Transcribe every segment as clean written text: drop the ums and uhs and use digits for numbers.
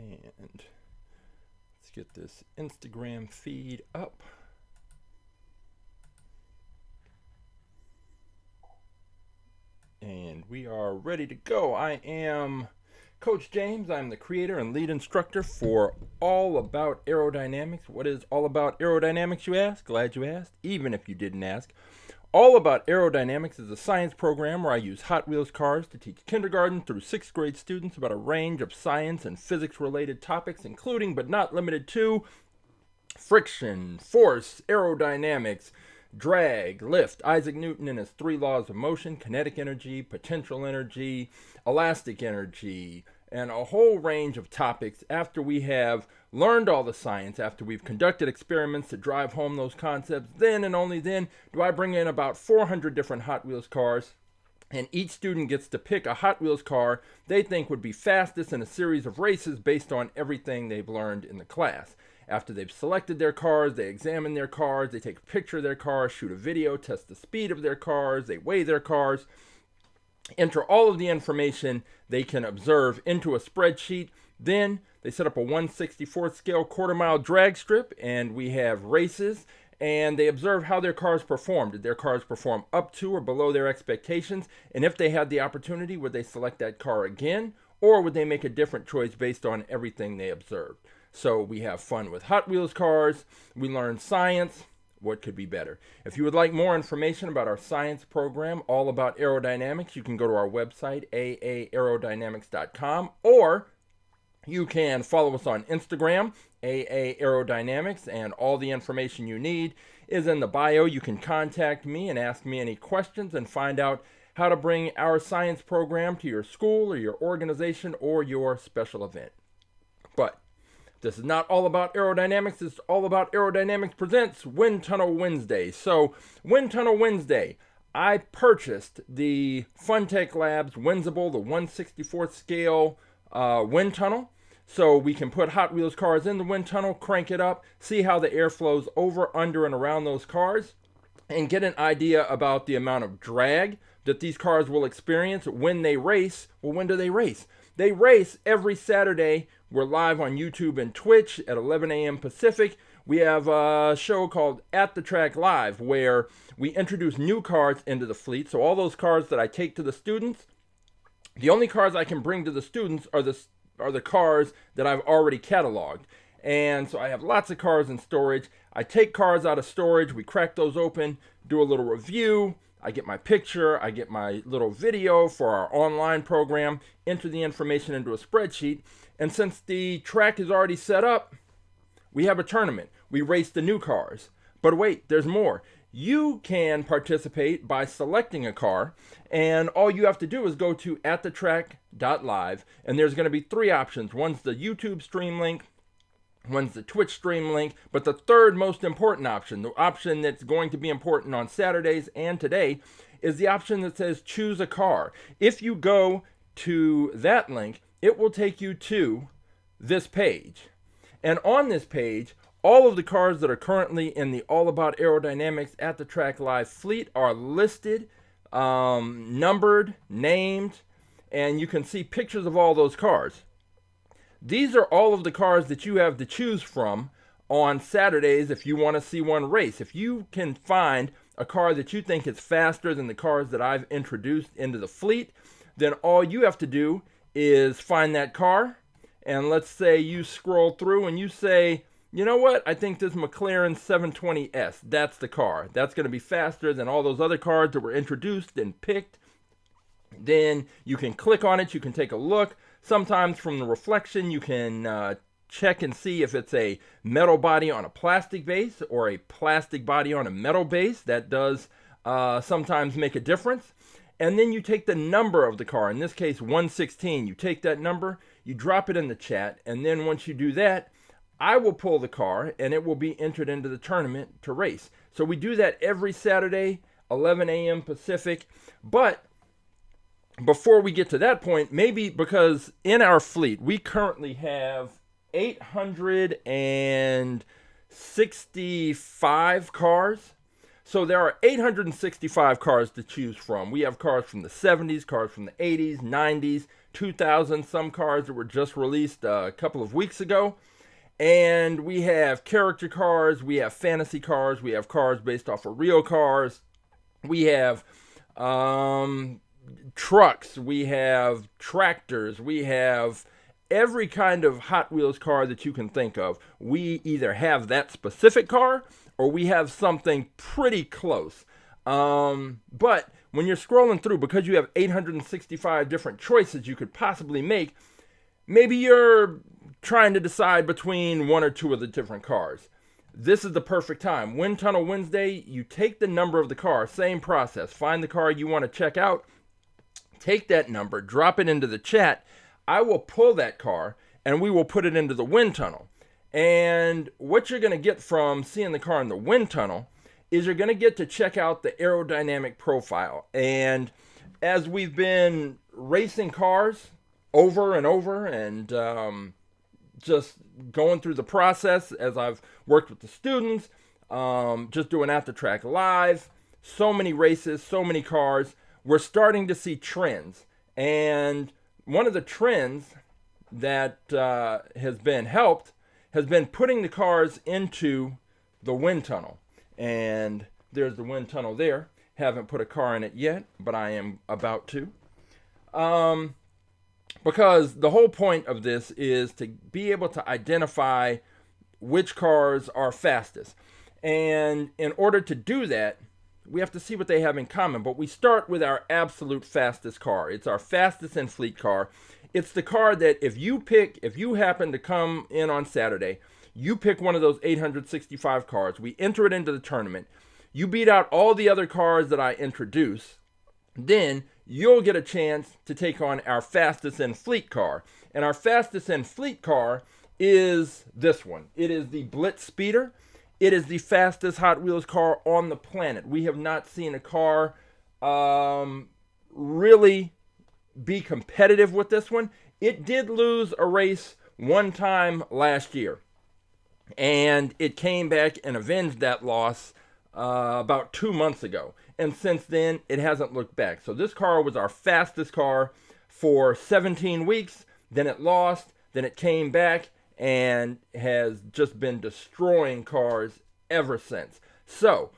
And let's get this Instagram feed up. And we are ready to go. I am Coach James. I'm the creator and lead instructor for All About Aerodynamics. What is All About Aerodynamics, you ask? Glad you asked, even if you didn't ask. All About Aerodynamics is a science program where I use Hot Wheels cars to teach kindergarten through 6th grade students about a range of science and physics-related topics, including but not limited to friction, force, aerodynamics, drag, lift, Isaac Newton and his 3 laws of motion, kinetic energy, potential energy, elastic energy, and a whole range of topics after we have learned all the science, after we've conducted experiments to drive home those concepts. Then and only then do I bring in about 400 different Hot Wheels cars, and each student gets to pick a Hot Wheels car they think would be fastest in a series of races based on everything they've learned in the class. After they've selected their cars, they examine their cars, they take a picture of their cars, shoot a video, test the speed of their cars, they weigh their cars, enter all of the information they can observe into a spreadsheet. Then they set up a 1/64th scale quarter-mile drag strip, and we have races, and they observe how their cars perform. Did their cars perform up to or below their expectations? And if they had the opportunity, would they select that car again, or would they make a different choice based on everything they observed? So we have fun with Hot Wheels cars, we learn science. What could be better? If you would like more information about our science program, All About Aerodynamics, you can go to our website, aerodynamics.com, or you can follow us on Instagram, AAAerodynamics, and all the information you need is in the bio. You can contact me and ask me any questions and find out how to bring our science program to your school or your organization or your special event. But this is not all about aerodynamics. It's all about Aerodynamics presents Wind Tunnel Wednesday. So, Wind Tunnel Wednesday, I purchased the Funtech Labs Windsible, the 1/64th scale wind tunnel. So we can put Hot Wheels cars in the wind tunnel, crank it up, see how the air flows over, under, and around those cars, and get an idea about the amount of drag that these cars will experience when they race. Well, when do they race? They race every Saturday. We're live on YouTube and Twitch at 11 a.m. Pacific. We have a show called AtTheTrack.live where we introduce new cars into the fleet. So all those cars that I take to the students, the only cars I can bring to the students are the cars that I've already cataloged. And so I have lots of cars in storage. I take cars out of storage, we crack those open, do a little review. I get my picture, I get my little video for our online program, enter the information into a spreadsheet, and since the track is already set up, we have a tournament. We race the new cars. But wait, there's more. You can participate by selecting a car, and all you have to do is go to AtTheTrack.live, and there's going to be 3 options. One's the YouTube stream link, one's the Twitch stream link, but the third most important option, the option that's going to be important on Saturdays and today, is the option that says choose a car. If you go to that link, it will take you to this page. And on this page, all of the cars that are currently in the All About Aerodynamics AtTheTrack.live fleet are listed, numbered, named, and you can see pictures of all those cars. These are all of the cars that you have to choose from on Saturdays if you want to see one race. If you can find a car that you think is faster than the cars that I've introduced into the fleet, then all you have to do is find that car. And let's say you scroll through and you say, you know what, I think this McLaren 720S, that's the car. That's going to be faster than all those other cars that were introduced and picked. Then you can click on it, you can take a look. Sometimes from the reflection, you can check and see if it's a metal body on a plastic base or a plastic body on a metal base. That does sometimes make a difference. And then you take the number of the car, in this case 116. You take that number, you drop it in the chat, and then once you do that, I will pull the car and it will be entered into the tournament to race. So we do that every Saturday, 11 a.m. Pacific. But before we get to that point, maybe because in our fleet, we currently have 865 cars. So there are 865 cars to choose from. We have cars from the 70s, cars from the 80s, 90s, 2000s, some cars that were just released a couple of weeks ago. And we have character cars, we have fantasy cars, we have cars based off of real cars. We have trucks, we have tractors, we have every kind of Hot Wheels car that you can think of. We either have that specific car or we have something pretty close. But when you're scrolling through, because you have 865 different choices you could possibly make, maybe you're trying to decide between one or two of the different cars. This is the perfect time. Wind Tunnel Wednesday, you take the number of the car, same process. Find the car you want to check out, take that number, drop it into the chat. I will pull that car and we will put it into the wind tunnel. And what you're going to get from seeing the car in the wind tunnel is you're going to get to check out the aerodynamic profile. And as we've been racing cars over and over and just going through the process, as I've worked with the students, just doing AtTheTrack.live, so many races, so many cars, we're starting to see trends. And one of the trends that has been putting the cars into the wind tunnel. And there's the wind tunnel there. Haven't put a car in it yet, but I am about to. Because the whole point of this is to be able to identify which cars are fastest. And in order to do that, we have to see what they have in common. But we start with our absolute fastest car. It's our fastest in fleet car. It's the car that if you happen to come in on Saturday, you pick one of those 865 cars. We enter it into the tournament. You beat out all the other cars that I introduce. Then you'll get a chance to take on our fastest in fleet car. And our fastest in fleet car is this one. It is the Blitz Speeder. It is the fastest Hot Wheels car on the planet. We have not seen a car really be competitive with this one. It did lose a race one time last year. And it came back and avenged that loss about 2 months ago. And since then, it hasn't looked back. So this car was our fastest car for 17 weeks. Then it lost. Then it came back and has just been destroying cars ever since. So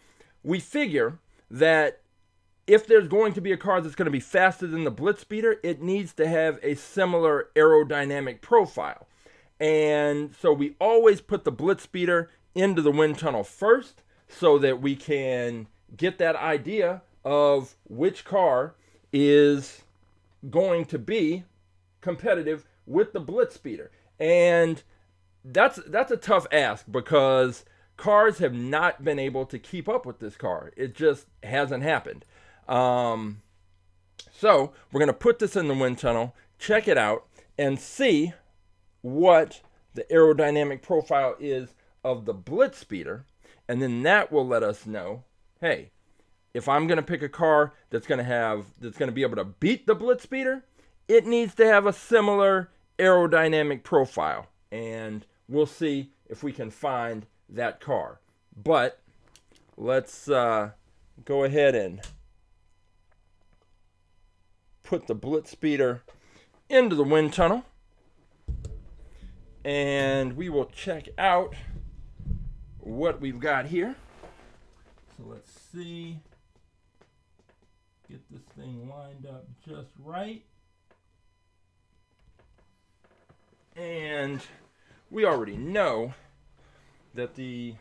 we figure that if there's going to be a car that's going to be faster than the Blitz Speeder, it needs to have a similar aerodynamic profile. And so we always put the Blitz Speeder into the wind tunnel first so that we can get that idea of which car is going to be competitive with the Blitz Speeder. And that's a tough ask because cars have not been able to keep up with this car. It just hasn't happened. So we're going to put this in the wind tunnel, check it out, and see what the aerodynamic profile is of the Blitz Speeder. And then that will let us know, hey, if I'm going to pick a car that's going to be able to beat the Blitz Speeder, it needs to have a similar aerodynamic profile. And we'll see if we can find that car. But let's go ahead and put the Blitz Speeder into the wind tunnel. And we will check out what we've got here. So let's see. Get this thing lined up just right. And we already know that the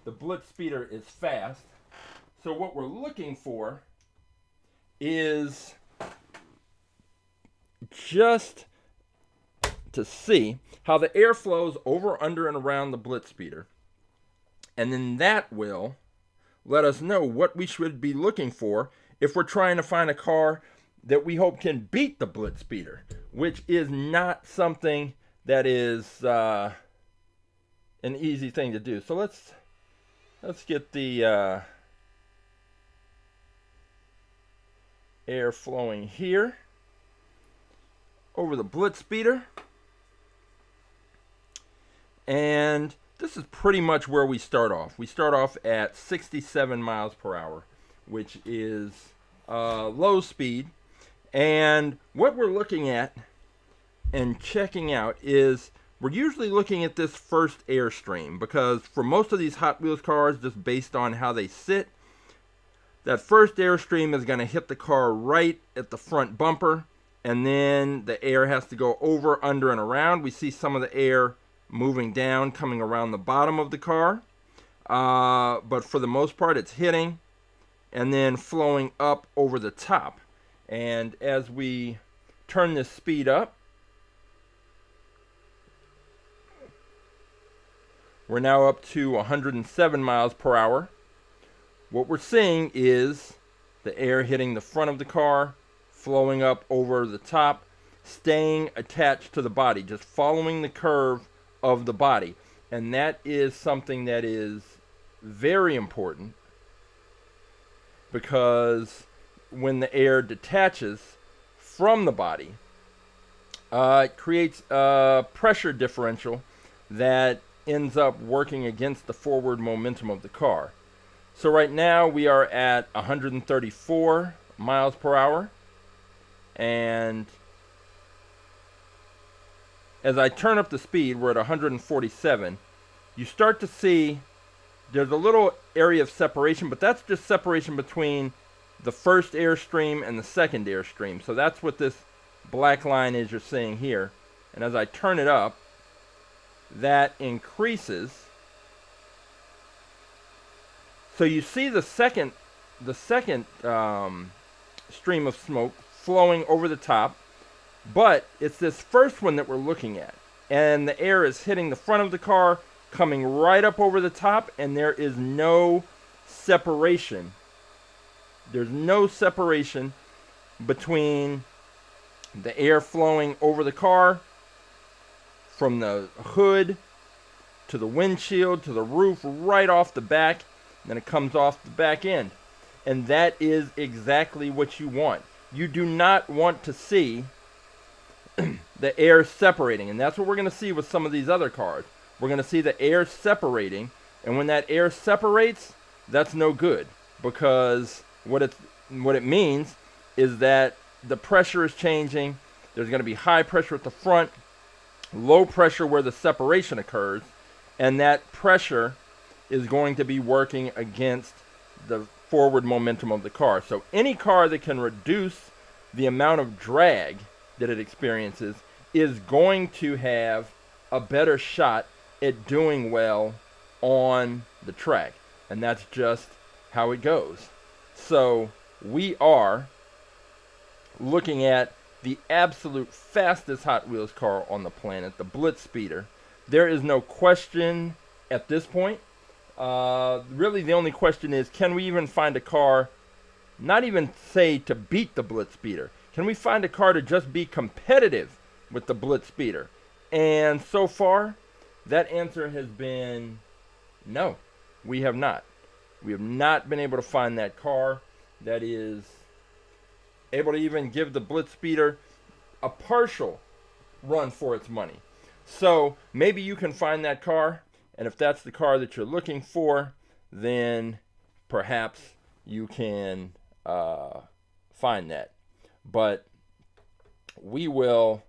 Blitz Speeder is fast. So what we're looking for is just to see how the air flows over, under, and around the Blitz Speeder. And then that will let us know what we should be looking for if we're trying to find a car that we hope can beat the Blitz Speeder, which is not something that is an easy thing to do. So let's get the air flowing here over the Blitz Speeder. And this is pretty much where we start off. We start off at 67 miles per hour, which is low speed. And what we're looking at and checking out is we're usually looking at this first airstream, because for most of these Hot Wheels cars, just based on how they sit, that first airstream is going to hit the car right at the front bumper, and then the air has to go over, under, and around. We see some of the air moving down, coming around the bottom of the car. But for the most part, it's hitting and then flowing up over the top. And as we turn this speed up, we're now up to 107 miles per hour. What we're seeing is the air hitting the front of the car, flowing up over the top, staying attached to the body, just following the curve of the body. And that is something that is very important, because when the air detaches from the body, it creates a pressure differential that ends up working against the forward momentum of the car. So right now we are at 134 miles per hour, and as I turn up the speed, we're at 147. You start to see there's a little area of separation, but that's just separation between the first airstream and the second airstream. So that's what this black line is you're seeing here. And as I turn it up, that increases. So you see the second stream of smoke flowing over the top, but it's this first one that we're looking at, and the air is hitting the front of the car, coming right up over the top, and there is no separation. There's no separation between the air flowing over the car, from the hood to the windshield to the roof, right off the back. Then it comes off the back end. And that is exactly what you want. You do not want to see the air separating. And that's what we're going to see with some of these other cars. We're going to see the air separating. And when that air separates, that's no good. Because what it means is that the pressure is changing. There's going to be high pressure at the front, low pressure where the separation occurs. And that pressure is going to be working against the forward momentum of the car. So any car that can reduce the amount of drag that it experiences is going to have a better shot at doing well on the track. And that's just how it goes. So we are looking at the absolute fastest Hot Wheels car on the planet, the Blitz Speeder. There is no question at this point. Really the only question is, can we even find a car, not even say to beat the Blitz Speeder, can we find a car to just be competitive with the Blitz Speeder? And so far, that answer has been no, we have not. We have not been able to find that car that is able to even give the Blitz Speeder a partial run for its money. So maybe you can find that car, and if that's the car that you're looking for, then perhaps you can find that. But we will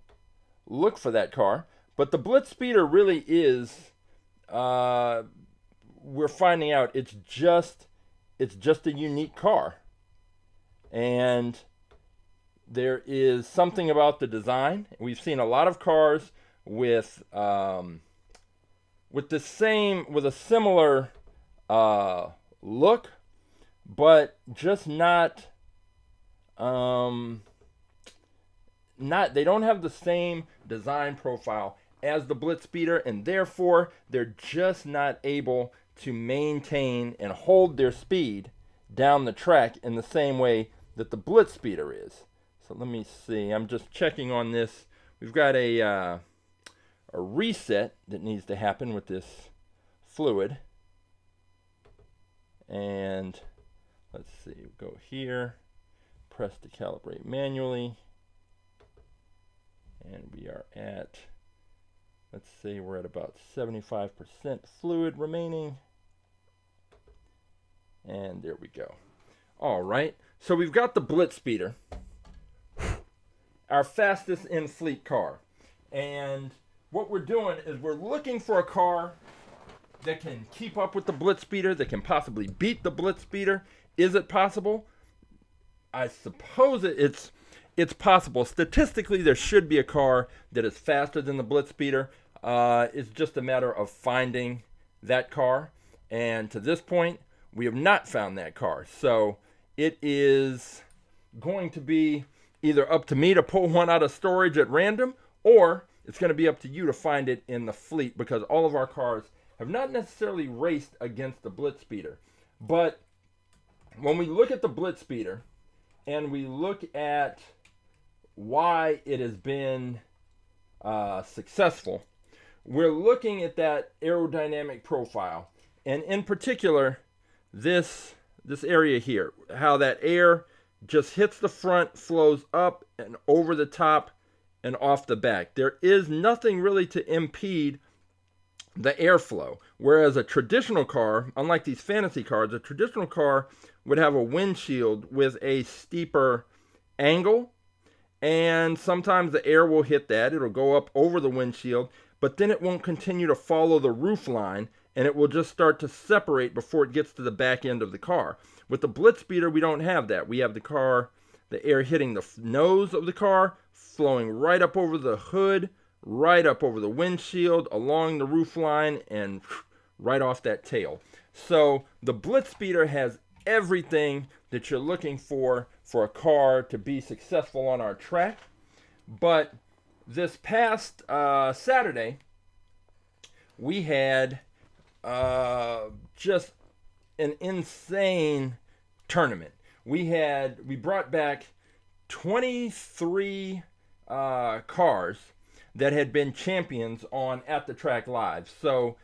look for that car. But the Blitz Speeder really is, we're finding out it's just a unique car. And there is something about the design. We've seen a lot of cars with a similar look, but just not they don't have the same design profile as the Blitz Speeder, and therefore they're just not able to maintain and hold their speed down the track in the same way that the Blitz Speeder is. So let me see. I'm just checking on this. We've got a reset that needs to happen with this fluid. And let's see. Go here. Press to calibrate manually. And we are at, Let's see, we're at about 75% fluid remaining. And there we go. All right, so we've got the Blitz Speeder, our fastest in fleet car. And what we're doing is we're looking for a car that can keep up with the Blitz Speeder, that can possibly beat the Blitz Speeder. Is it possible? I suppose it's possible. Statistically, there should be a car that is faster than the Blitz Speeder. It's just a matter of finding that car. And to this point, we have not found that car. So it is going to be either up to me to pull one out of storage at random, or it's going to be up to you to find it in the fleet, because all of our cars have not necessarily raced against the Blitz Speeder. But when we look at the Blitz Speeder and we look at why it has been successful, we're looking at that aerodynamic profile, and in particular this area here, how that air just hits the front, flows up and over the top and off the back. There is nothing really to impede the airflow, whereas a traditional car, unlike these fantasy cars, a traditional car would have a windshield with a steeper angle, and sometimes the air will hit that. It'll go up over the windshield, but then it won't continue to follow the roof line, and it will just start to separate before it gets to the back end of the car. With the Blitz Speeder, we don't have that. We have the air hitting the nose of the car, flowing right up over the hood, right up over the windshield, along the roof line, and right off that tail. So the Blitz Speeder has everything that you're looking for a car to be successful on our track. But this past Saturday, we had just an insane tournament. We brought back 23 cars that had been champions on AtTheTrack.live. So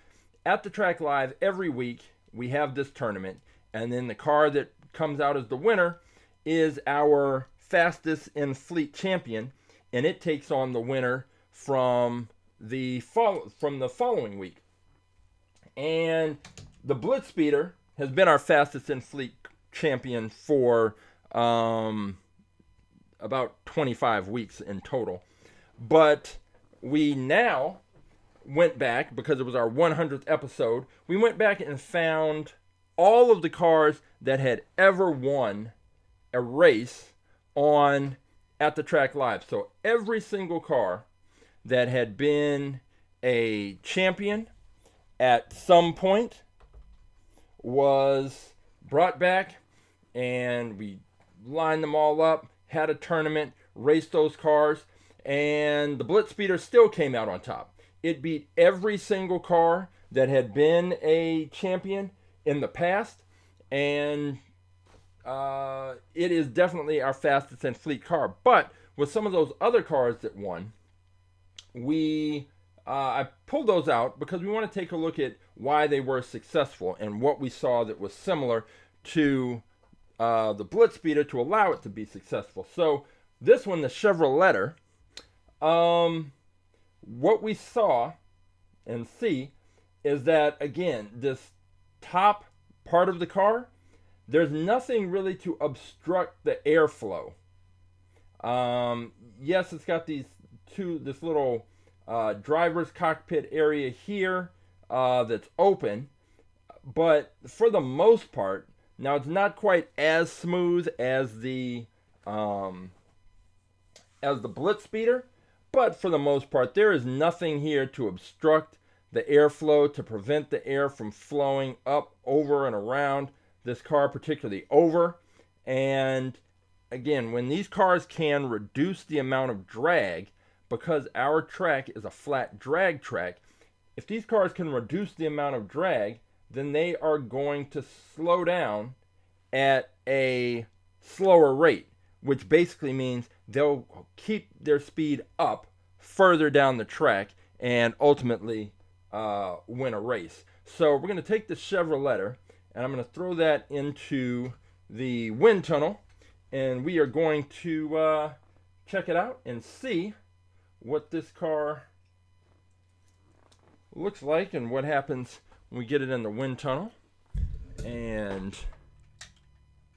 AtTheTrack.live, every week we have this tournament, and then the car that comes out as the winner is our fastest in fleet champion, and it takes on the winner from the following week. And the Blitz Speeder has been our fastest in fleet champion for about 25 weeks in total. But we now went back, because it was our 100th episode, we went back and found all of the cars that had ever won a race on AtTheTrack.live. So every single car that had been a champion at some point was brought back, and we lined them all up, had a tournament, raced those cars, and the Blitz Speeder still came out on top. It beat every single car that had been a champion in the past, and it is definitely our fastest in fleet car. But with some of those other cars that won, I pulled those out because we want to take a look at why they were successful and what we saw that was similar to the Blitz Speeder to allow it to be successful. So this one, the Chevrolet, what we saw and see is that, again, this top part of the car, there's nothing really to obstruct the airflow. Yes, it's got this little driver's cockpit area here that's open, but for the most part, now it's not quite as smooth as the Blitz Speeder, but for the most part, there is nothing here to obstruct the airflow, to prevent the air from flowing up, over, and around this car, particularly over. And again, when these cars can reduce the amount of drag, because our track is a flat drag track, if these cars can reduce the amount of drag, then they are going to slow down at a slower rate, which basically means they'll keep their speed up further down the track and ultimately win a race. So we're going to take the Chevrolet, and I'm going to throw that into the wind tunnel, and we are going to check it out and see what this car looks like and what happens when we get it in the wind tunnel. And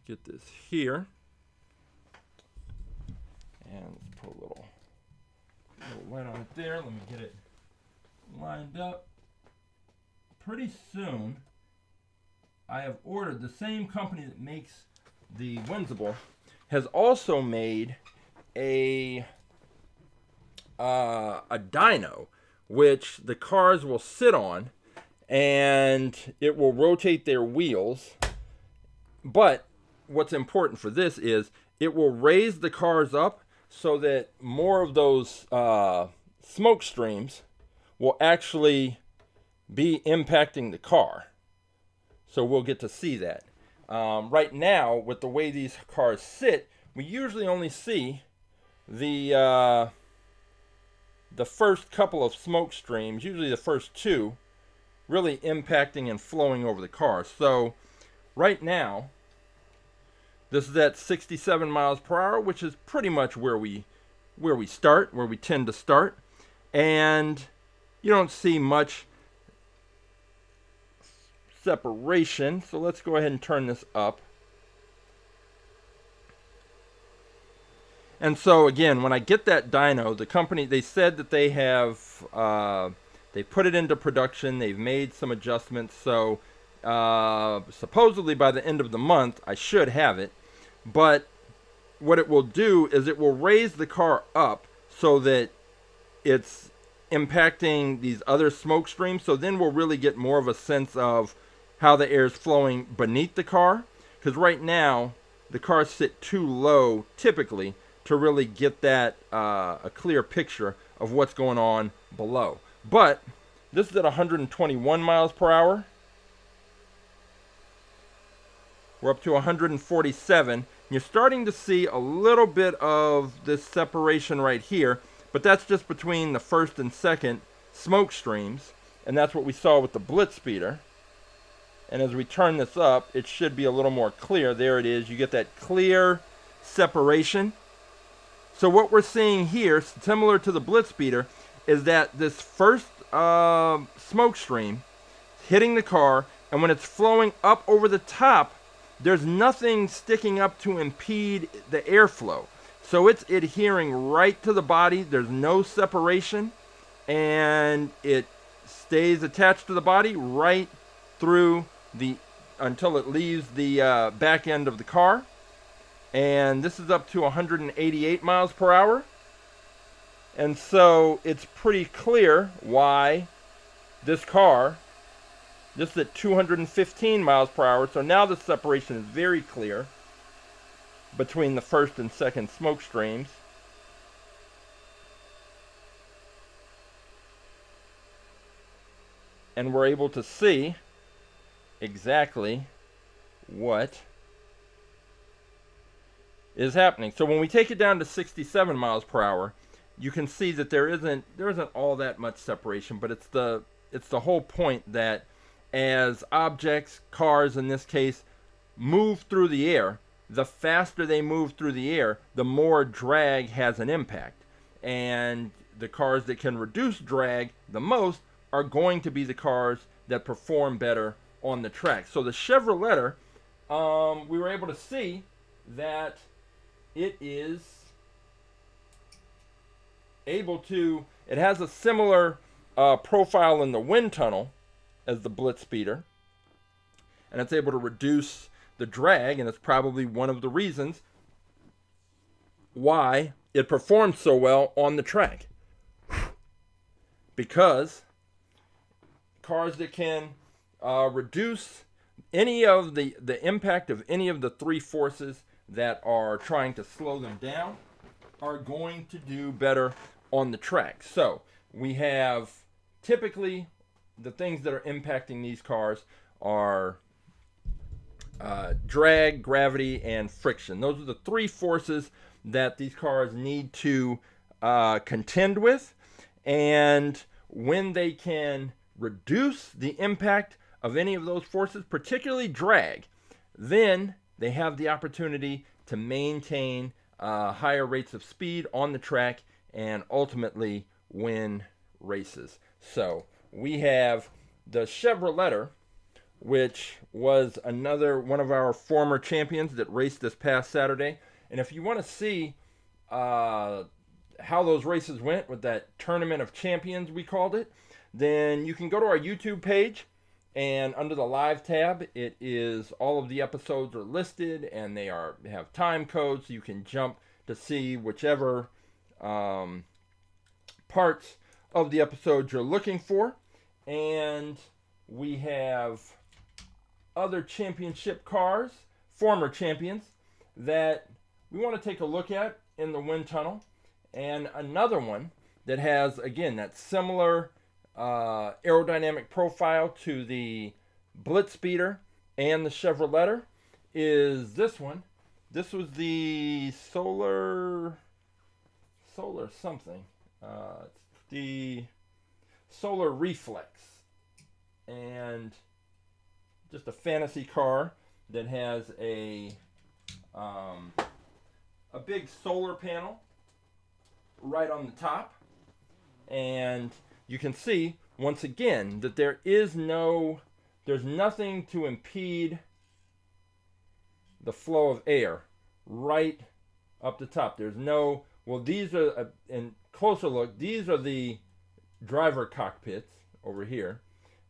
get this here. And let's put a little light on it there. Let me get it lined up. Pretty soon, I have ordered, the same company that makes the Windsible has also made a dyno, which the cars will sit on, and it will rotate their wheels. But what's important for this is it will raise the cars up so that more of those smoke streams will actually be impacting the car. So we'll get to see that. Right now, with the way these cars sit, we usually only see the first couple of smoke streams, usually the first two, really impacting and flowing over the car. So right now, this is at 67 miles per hour, which is pretty much where we tend to start. And you don't see much separation. So let's go ahead and turn this up. And so again, when I get that dyno, the company, they said that they have, they put it into production. They've made some adjustments. So supposedly by the end of the month, I should have it. But what it will do is it will raise the car up so that it's impacting these other smoke streams. So then we'll really get more of a sense of how the air is flowing beneath the car. Because right now, the cars sit too low, typically, to really get that a clear picture of what's going on below. But this is at 121 miles per hour. We're up to 147. You're starting to see a little bit of this separation right here, but that's just between the first and second smoke streams, and that's what we saw with the Blitz Speeder. And as we turn this up, it should be a little more clear. There it is. You get that clear separation. So what we're seeing here, similar to the Blitz Speeder, is that this first smoke stream hitting the car, and when it's flowing up over the top, there's nothing sticking up to impede the airflow. So it's adhering right to the body. There's no separation, and it stays attached to the body right through until it leaves the back end of the car. And this is up to 188 miles per hour. And so it's pretty clear why this car, this is at 215 miles per hour. So now the separation is very clear between the first and second smoke streams. And we're able to see exactly what is happening. So when we take it down to 67 miles per hour, you can see that there isn't all that much separation, but it's the whole point that as objects, cars in this case, move through the air, the faster they move through the air, the more drag has an impact. And the cars that can reduce drag the most are going to be the cars that perform better on the track. So the Chevrolet, we were able to see that it is able to, it has a similar profile in the wind tunnel as the Blitz Speeder, and it's able to reduce the drag, and it's probably one of the reasons why it performs so well on the track. Because cars that can reduce any of the impact of any of the three forces that are trying to slow them down are going to do better on the track. So we have typically the things that are impacting these cars are drag, gravity, and friction. Those are the three forces that these cars need to contend with. And when they can reduce the impact of any of those forces, particularly drag, then they have the opportunity to maintain higher rates of speed on the track and ultimately win races. So we have the Chevrolet, which was another one of our former champions that raced this past Saturday. And if you want to see how those races went with that Tournament of Champions, we called it, then you can go to our YouTube page, and under the live tab, it is all of the episodes are listed, and they have time codes, so you can jump to see whichever parts of the episode you're looking for. And we have other championship cars, former champions, that we want to take a look at in the wind tunnel. And another one that has, again, that similar aerodynamic profile to the Blitz Speeder and the Chevrolet is this one. This was the solar something. The Solar Reflex. And just a fantasy car that has a big solar panel right on the top, and you can see once again that there's nothing to impede the flow of air right up the top. There's no, well, these are, in closer look, these are the driver cockpits over here,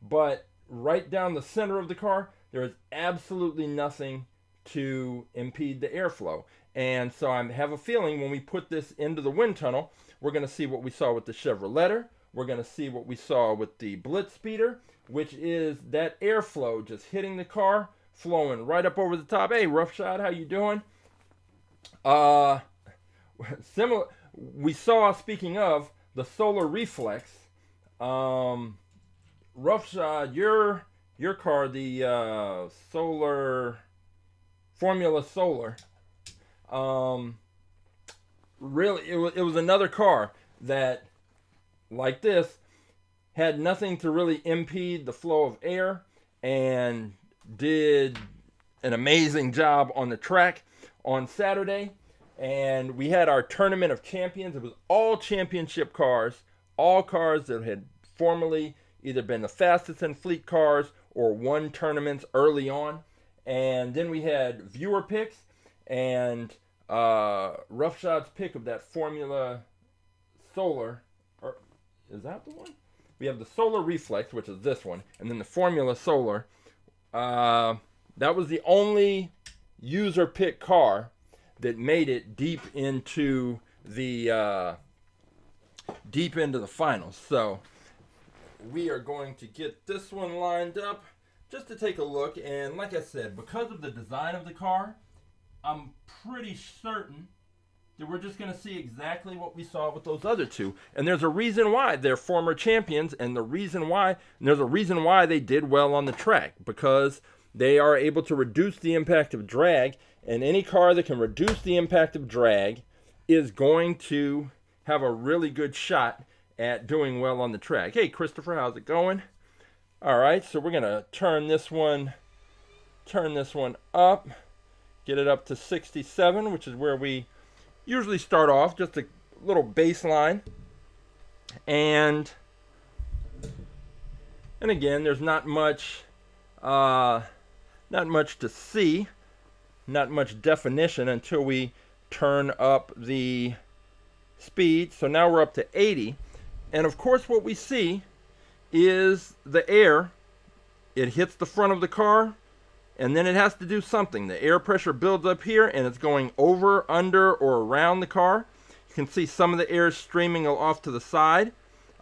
but right down the center of the car, there is absolutely nothing to impede the airflow. And so I have a feeling when we put this into the wind tunnel, we're going to see what we saw with the Chevrolet. We're going to see what we saw with the Blitz Speeder, which is that airflow just hitting the car, flowing right up over the top. Hey, Roughshod, how you doing? Similar. We saw, speaking of the Solar Reflex, Roughshod, your car, the Formula Solar. Really, it was another car that, like this, had nothing to really impede the flow of air and did an amazing job on the track on Saturday. And we had our Tournament of Champions. It was all championship cars, all cars that had formerly either been the fastest in fleet cars or won tournaments early on. And then we had viewer picks and Roughshod's pick of that Formula Solar. Or is that the one? We have the Solar Reflex, which is this one, and then the Formula Solar. That was the only user pick car that made it deep into the finals. So we are going to get this one lined up just to take a look. And like I said, because of the design of the car, I'm pretty certain that we're just going to see exactly what we saw with those other two. And there's a reason why they're former champions, and there's a reason why they did well on the track, because they are able to reduce the impact of drag, and any car that can reduce the impact of drag is going to have a really good shot at doing well on the track. Hey, Christopher, how's it going? All right, so we're going to turn this one up, get it up to 67, which is where we usually start off, just a little baseline. And again, there's not much to see, not much definition until we turn up the speed. So now we're up to 80. And of course what we see is the air. It hits the front of the car, and then it has to do something. The air pressure builds up here, and it's going over, under, or around the car. You can see some of the air streaming off to the side.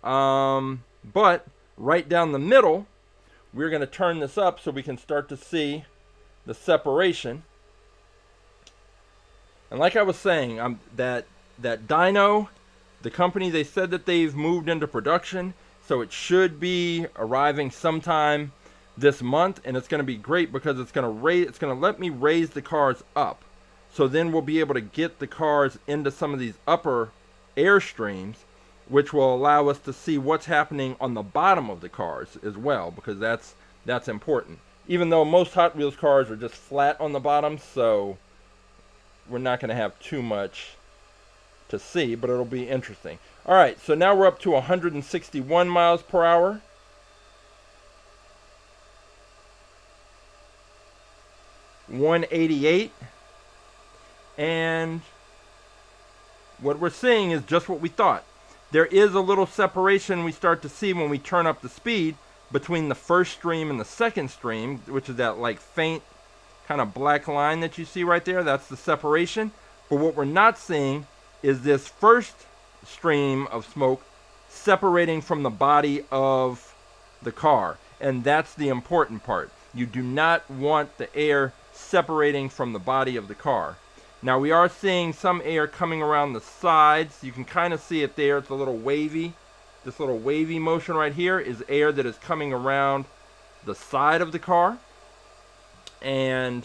But right down the middle, we're going to turn this up so we can start to see the separation. And like I was saying, that dyno, the company, they said that they've moved into production, so it should be arriving sometime this month, and it's going to be great because it's going to let me raise the cars up. So then we'll be able to get the cars into some of these upper air streams, which will allow us to see what's happening on the bottom of the cars as well, because that's important. Even though most Hot Wheels cars are just flat on the bottom, so we're not going to have too much to see, but it'll be interesting. All right, so now we're up to 161 miles per hour. 188. And what we're seeing is just what we thought. There is a little separation we start to see when we turn up the speed between the first stream and the second stream, which is that like faint kind of black line that you see right there. That's the separation. But what we're not seeing is this first stream of smoke separating from the body of the car. And that's the important part. You do not want the air separating from the body of the car. Now we are seeing some air coming around the sides. You can kind of see it there. It's a little wavy. This little wavy motion right here is air that is coming around the side of the car. And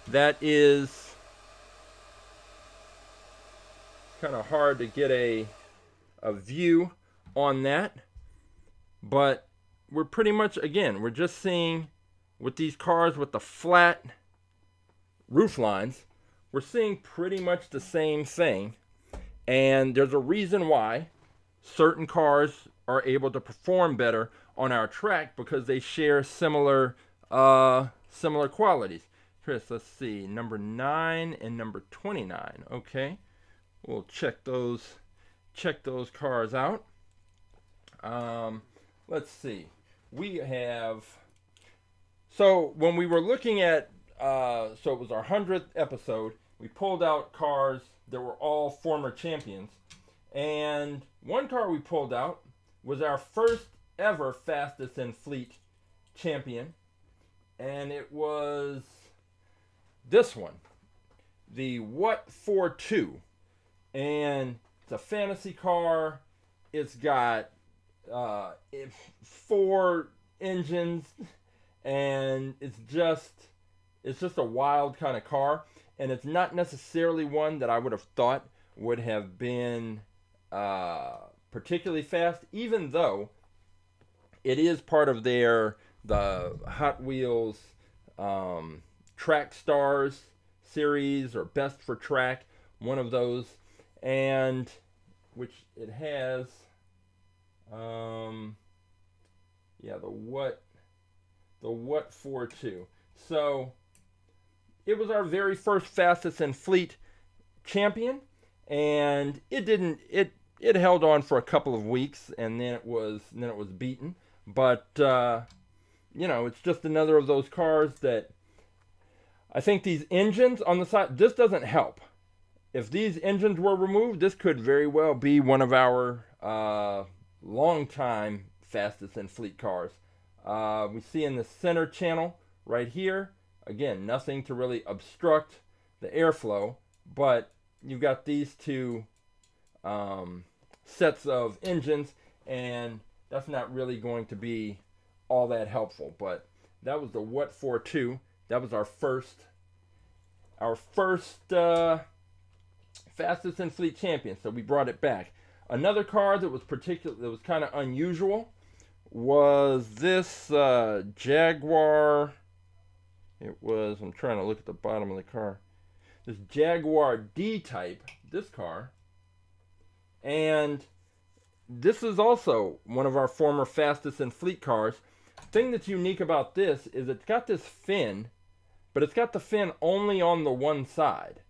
that is kind of hard to get a view on that. But we're pretty much, again, we're just seeing with these cars with the flat roof lines, we're seeing pretty much the same thing. And there's a reason why certain cars are able to perform better on our track, because they share similar qualities. Chris, let's see, number 9 and number 29. Okay, we'll check those cars out. Let's see. We have, so when we were looking at, so it was our 100th episode, we pulled out cars that were all former champions. And one car we pulled out was our first ever fastest in fleet champion. And it was this one, the What 4.2. And it's a fantasy car. It's got 4 engines, and it's just a wild kind of car. And it's not necessarily one that I would have thought would have been particularly fast, even though it is part of the Hot Wheels Track Stars series, or Best for Track, one of those, and which it has, the What 4.2. So it was our very first fastest in fleet champion, and it held on for a couple of weeks, and then it was beaten. But it's just another of those cars that I think these engines on the side, this doesn't help. If these engines were removed, this could very well be one of our long-time fastest in fleet cars. We see in the center channel right here, again, nothing to really obstruct the airflow, but you've got these two sets of engines, and that's not really going to be all that helpful. But that was the What 4.2. That was our first fastest in fleet champion, so we brought it back. Another car that was kind of unusual was this Jaguar. I'm trying to look at the bottom of the car. This Jaguar D-Type, this car. And this is also one of our former fastest in fleet cars. The thing that's unique about this is it's got this fin, but it's got the fin only on the one side.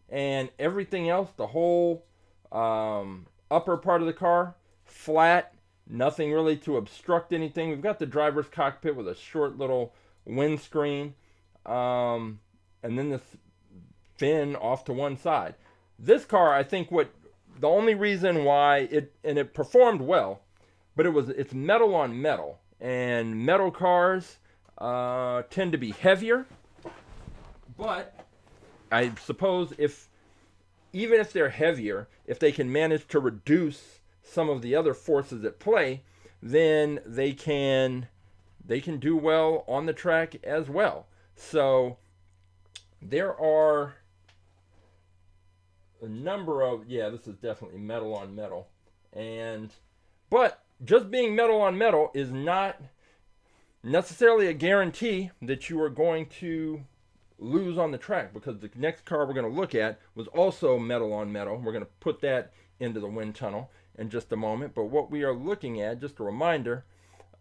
And everything else, the whole upper part of the car, flat, nothing really to obstruct anything. We've got the driver's cockpit with a short little windscreen, and then this fin off to one side. This car, I think the only reason why it performed well, but it's metal on metal, and metal cars tend to be heavier. But I suppose even if they're heavier, if they can manage to reduce some of the other forces at play, then they can do well on the track as well. So there are a number of, this is definitely metal on metal. But just being metal on metal is not necessarily a guarantee that you are going to lose on the track, because the next car we're going to look at was also metal on metal. We're going to put that into the wind tunnel in just a moment. But what we are looking at, just a reminder,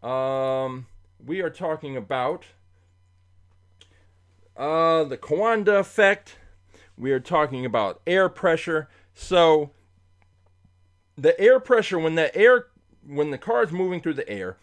we are talking about The Coanda Effect. We are talking about air pressure. So the air pressure, when the car is moving through the air,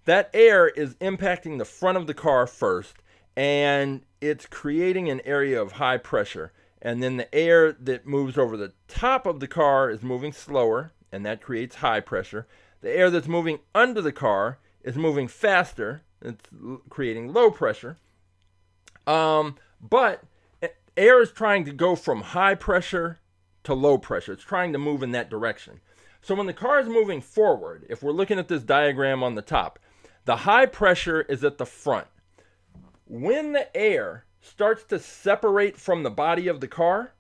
that air is impacting the front of the car first, and it's creating an area of high pressure. And then the air that moves over the top of the car is moving slower, and that creates high pressure. The air that's moving under the car is moving faster. It's creating low pressure. But air is trying to go from high pressure to low pressure. It's trying to move in that direction. So when the car is moving forward, if we're looking at this diagram on the top, the high pressure is at the front. When the air starts to separate from the body of the car,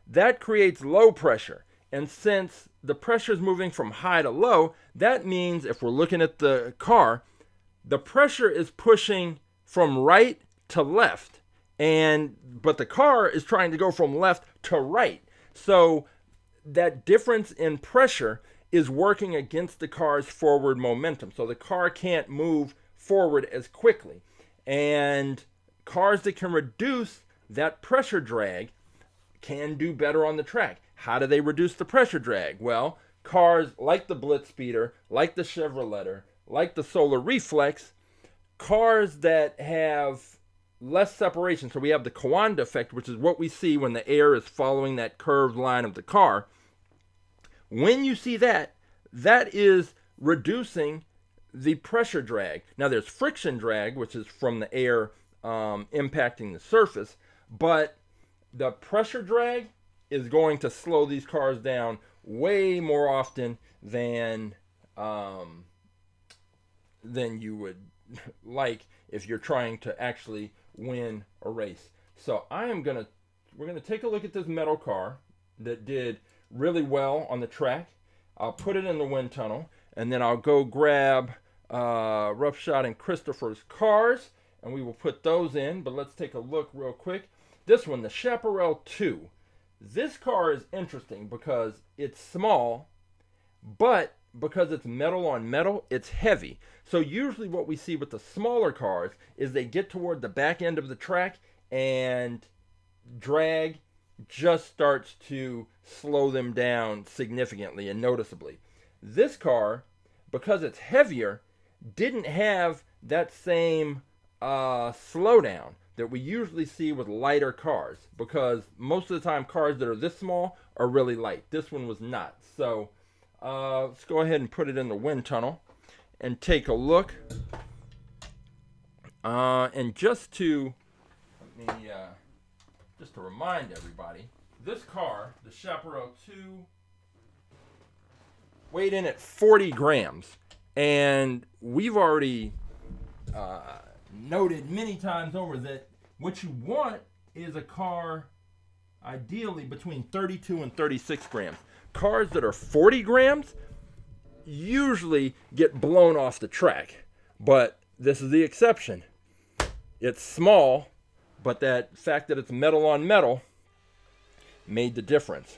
that creates low pressure. And since the pressure is moving from high to low, that means if we're looking at the car, the pressure is pushing from right to left. But the car is trying to go from left to right. So that difference in pressure is working against the car's forward momentum. So the car can't move forward as quickly. And cars that can reduce that pressure drag can do better on the track. How do they reduce the pressure drag? Well, cars like the Blitz Speeder, like the Chevrolet, like the Solar Reflex, cars that have less separation. So we have the Coanda Effect, which is what we see when the air is following that curved line of the car. When you see that, that is reducing the pressure drag. Now there's friction drag, which is from the air impacting the surface, but the pressure drag is going to slow these cars down way more often than you would like if you're trying to actually win a race. So we're gonna take a look at this metal car that did really well on the track. I'll put it in the wind tunnel, and then I'll go grab Rough Shot and Christopher's cars, and we will put those in. But let's take a look real quick. This one, the Chaparral 2. This car is interesting because it's small, but because it's metal on metal, it's heavy. So usually what we see with the smaller cars is they get toward the back end of the track and drag just starts to slow them down significantly and noticeably. This car, because it's heavier, didn't have that same slowdown that we usually see with lighter cars, because most of the time cars that are this small are really light. This one was not. So let's go ahead and put it in the wind tunnel and take a look. And just to remind everybody, this car, the Chaparral 2, weighed in at 40 grams. And we've already noted many times over that what you want is a car ideally between 32 and 36 grams. Cars that are 40 grams usually get blown off the track, but this is the exception. It's small, but that fact that it's metal on metal made the difference.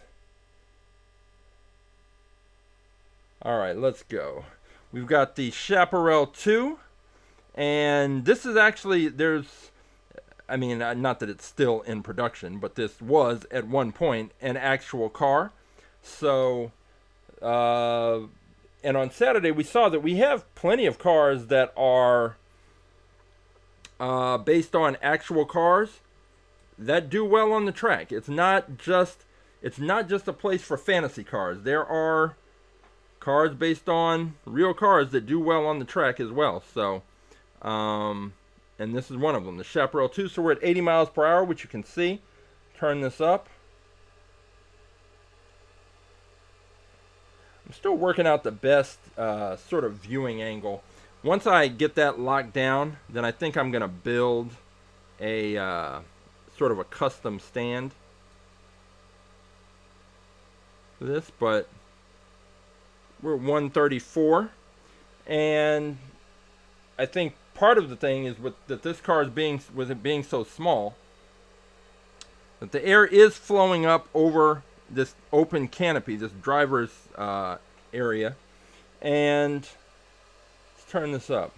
All right, let's go. We've got the Chaparral 2, and this is actually, not that it's still in production, but this was at one point an actual car. So, and on Saturday we saw that we have plenty of cars that are based on actual cars that do well on the track. It's not just a place for fantasy cars. There are cars based on real cars that do well on the track as well. So, and this is one of them, the Chaparral 2. So we're at 80 miles per hour, which you can see. Turn this up. I'm still working out the best sort of viewing angle. Once I get that locked down, then I think I'm going to build a sort of a custom stand for this, but we're at 134, and I think part of the thing is that this car is with it being so small, that the air is flowing up over this open canopy, this driver's area, and let's turn this up.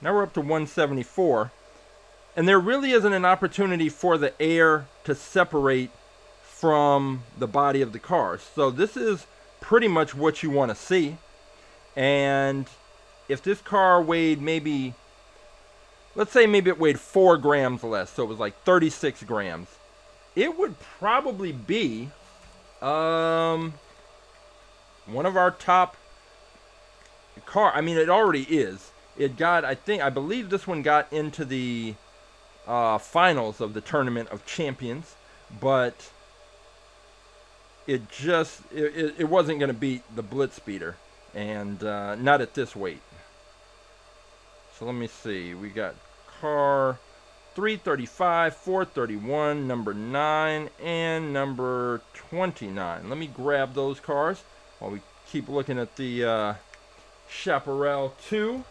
Now we're up to 174. And there really isn't an opportunity for the air to separate from the body of the car. So this is pretty much what you want to see. And if this car weighed maybe, let's say maybe it weighed 4 grams less, so it was like 36 grams, it would probably be one of our top car. I mean, it already is. It got, I believe this one got into the finals of the Tournament of Champions, but it wasn't going to beat the Blitz Speeder, and not at this weight. So let me see. We got car 335, 431, number 9, and number 29. Let me grab those cars while we keep looking at the Chaparral 2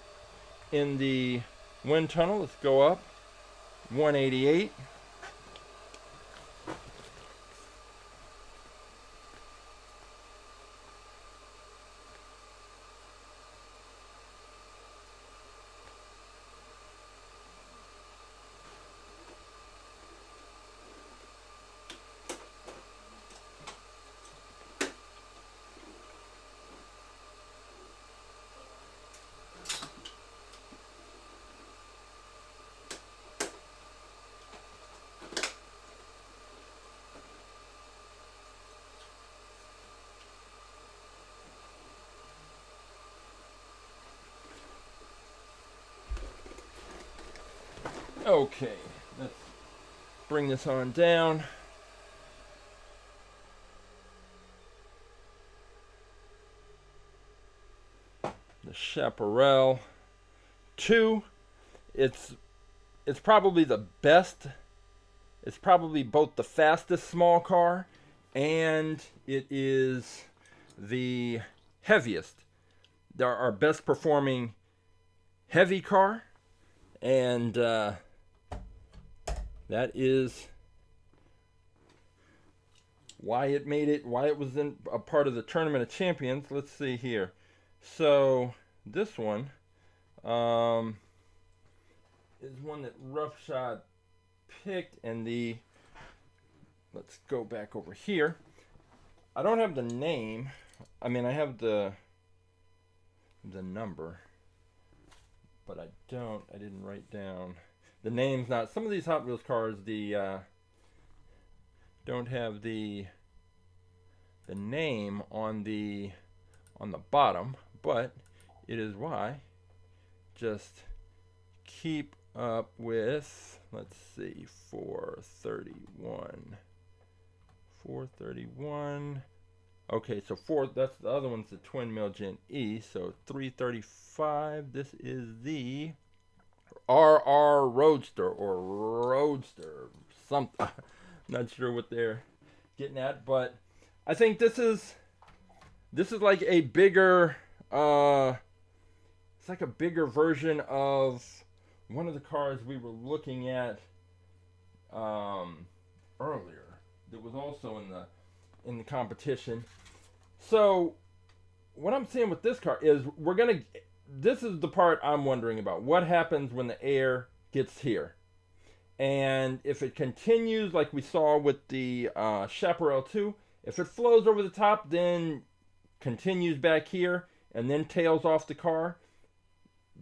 in the wind tunnel. Let's go up. 188. Okay, let's bring this on down. The Chaparral 2. It's probably the best. It's probably both the fastest small car and it is the heaviest. They're our best performing heavy car, and that is why it was in a part of the Tournament of Champions. Let's see here. So this one is one that Roughshod picked, and let's go back over here. I don't have the name. I mean, I have the number, but I didn't write down the names. Not some of these Hot Wheels cars, don't have the name on the bottom, but it is why. Just keep up with, let's see, 431. Okay, so that's the other one's the twin mill Gen E, so 335. This is the RRRoadster or Roadster, something. Not sure what they're getting at, but I think this is like a bigger it's like a bigger version of one of the cars we were looking at earlier that was also in the competition. So what I'm saying with this car is this is the part I'm wondering about. What happens when the air gets here? And if it continues like we saw with the Chaparral 2, if it flows over the top, then continues back here, and then tails off the car,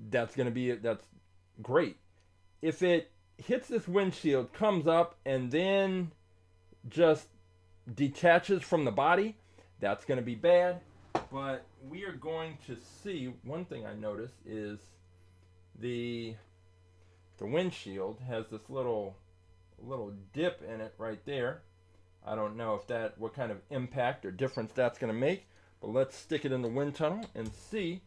that's great. If it hits this windshield, comes up, and then just detaches from the body, that's going to be bad. But we are going to see, one thing I noticed is the windshield has this little dip in it right there. I don't know what kind of impact or difference that's going to make, but let's stick it in the wind tunnel and see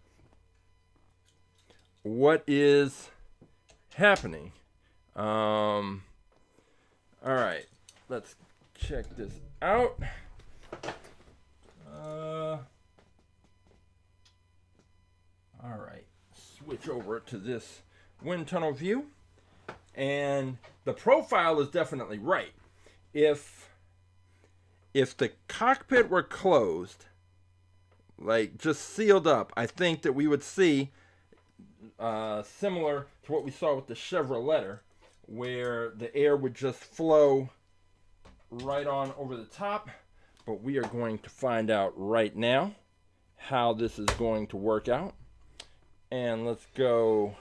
what is happening. All right, let's check this out. All right, switch over to this wind tunnel view, and the profile is definitely right. If the cockpit were closed, like just sealed up, I think that we would see similar to what we saw with the Chevrolet, where the air would just flow right on over the top. But we are going to find out right now how this is going to work out. And let's go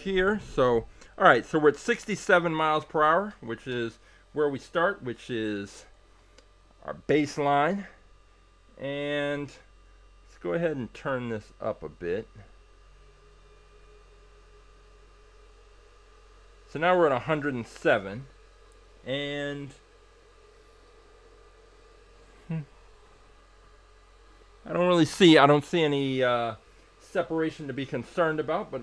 here. So all right, so we're at 67 miles per hour, which is where we start, which is our baseline. And let's go ahead and turn this up a bit. So now we're at 107, and I don't see any separation to be concerned about, but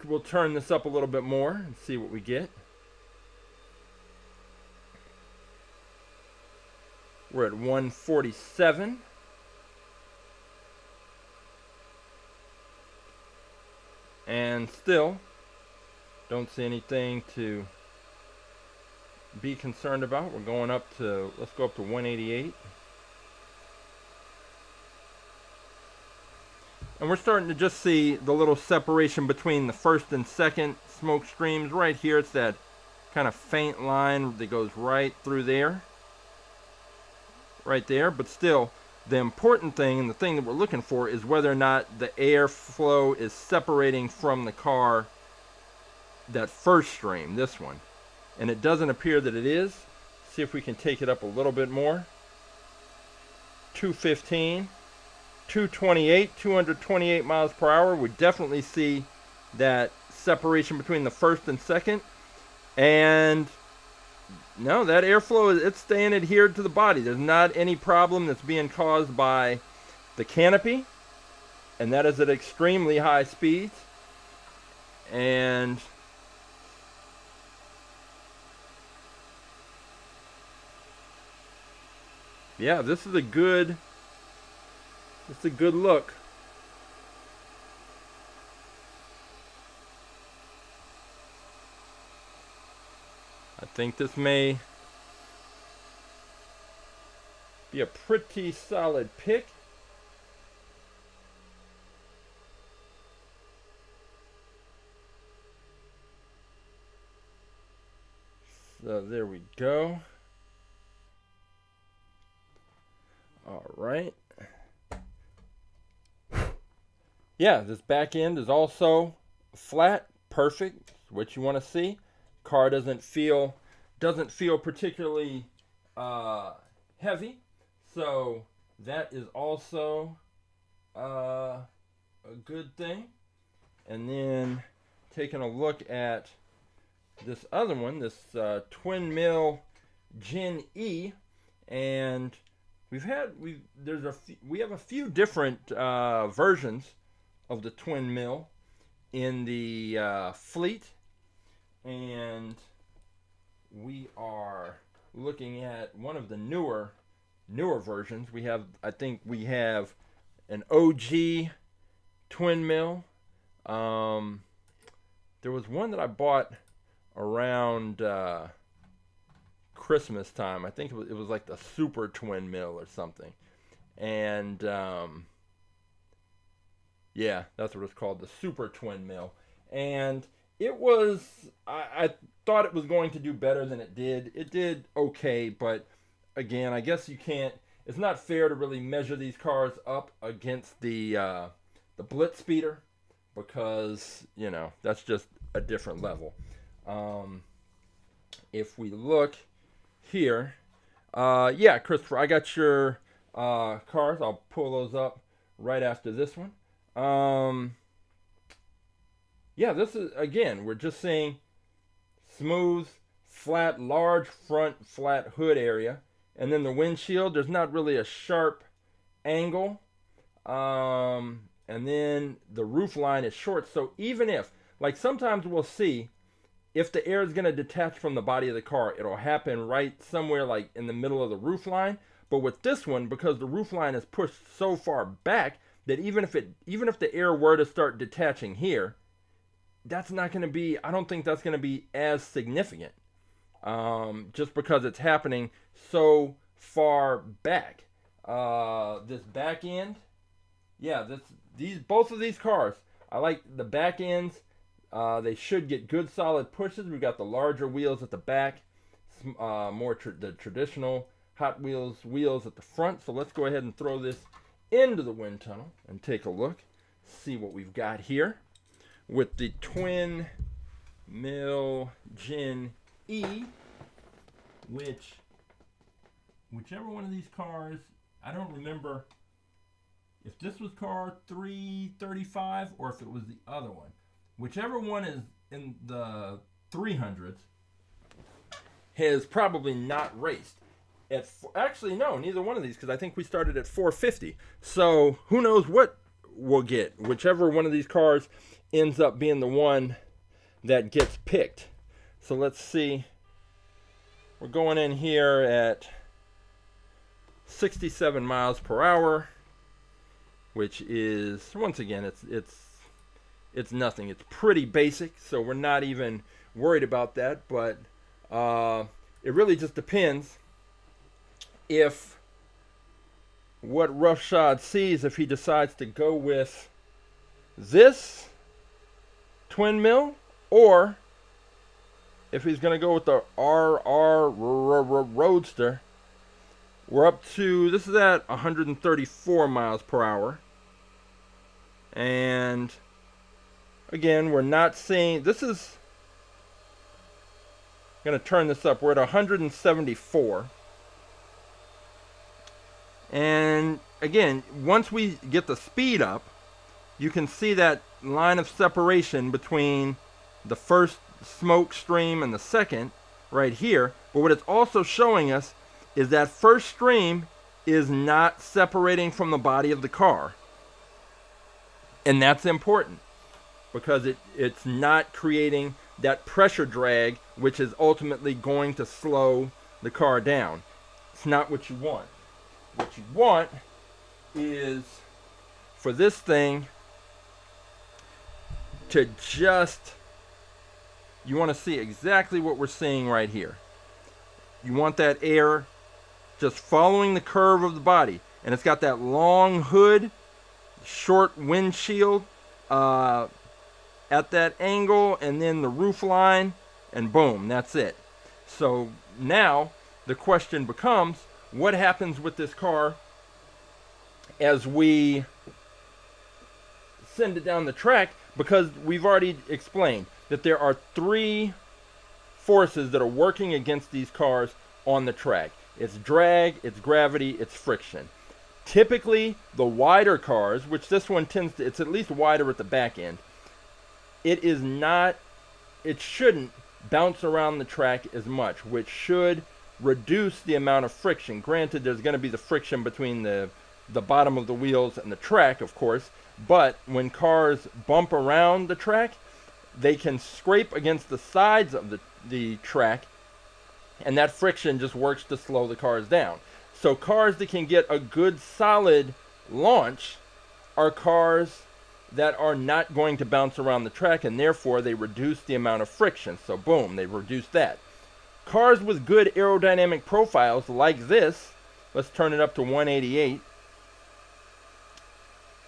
we'll turn this up a little bit more and see what we get. We're at 147. And still don't see anything to be concerned about. We're going up to, let's go up to 188. And we're starting to just see the little separation between the first and second smoke streams. Right here, it's that kind of faint line that goes right through there. Right there, but still, the important thing and the thing that we're looking for is whether or not the airflow is separating from the car, that first stream, this one. And it doesn't appear that it is. See if we can take it up a little bit more. 215, 228, 228 miles per hour. We definitely see that separation between the first and second. And no, that airflow, it's staying adhered to the body. There's not any problem that's being caused by the canopy. And that is at extremely high speeds. And yeah, this is a good look. I think this may be a pretty solid pick. So there we go. All right. Yeah, this back end is also flat, perfect. It's what you want to see. Car doesn't feel particularly heavy, so that is also a good thing. And then taking a look at this other one, this twin mill Gen E, and we have a few different versions of the twin mill in the fleet. And we are looking at one of the newer versions. I think we have an OG twin mill. There was one that I bought around Christmas time. I think it was like the super twin mill or something. And yeah, that's what it's called, the super twin mill. And it was, I thought it was going to do better than it did. It did okay, but again, I guess it's not fair to really measure these cars up against the Blitz Speeder, because, you know, that's just a different level. If we look here, yeah, Christopher, I got your cars. I'll pull those up right after this one. Yeah, this is, again, we're just seeing smooth, flat, large front flat hood area. And then the windshield, there's not really a sharp angle. And then the roof line is short. So even if, like sometimes we'll see, if the air is going to detach from the body of the car, it'll happen right somewhere like in the middle of the roof line. But with this one, because the roof line is pushed so far back that even if the air were to start detaching here, that's not going to be, I don't think that's going to be as significant, just because it's happening so far back. this back end. Yeah, both of these cars, I like the back ends. They should get good solid pushes. We got the larger wheels at the back, the traditional Hot Wheels wheels at the front. So let's go ahead and throw this into the wind tunnel and take a look, see what we've got here with the twin mill Gen E, whichever one of these cars, I don't remember if this was car 335 or if it was the other one. Whichever one is in the 300s has probably not raced. Actually, no, neither one of these, because I think we started at 450. So who knows what we'll get. Whichever one of these cars ends up being the one that gets picked. So let's see. We're going in here at 67 miles per hour, which is, once again, it's nothing. It's pretty basic, so we're not even worried about that. But it really just depends if what Roughshod sees, if he decides to go with this twin mill or if he's going to go with the RRRoadster. We're up to, this is at 134 miles per hour. And again, we're not seeing, this is, I'm going to turn this up. We're at 174. And again, once we get the speed up, you can see that line of separation between the first smoke stream and the second right here. But what it's also showing us is that first stream is not separating from the body of the car. And that's important because it's not creating that pressure drag, which is ultimately going to slow the car down. It's not what you want. What you want is for this thing to just, you want to see exactly what we're seeing right here. You want that air just following the curve of the body. And it's got that long hood, short windshield at that angle, and then the roof line, and boom, that's it. So now the question becomes, what happens with this car as we send it down the track? Because we've already explained that there are three forces that are working against these cars on the track. It's drag, it's gravity, it's friction. Typically, the wider cars, which this one tends to, it's at least wider at the back end, it shouldn't bounce around the track as much, which should reduce the amount of friction. Granted, there's going to be the friction between the bottom of the wheels and the track, of course, but when cars bump around the track, they can scrape against the sides of the track, and that friction just works to slow the cars down. So cars that can get a good solid launch are cars that are not going to bounce around the track, and therefore they reduce the amount of friction. So boom, they reduce that. Cars with good aerodynamic profiles like this, let's turn it up to 188.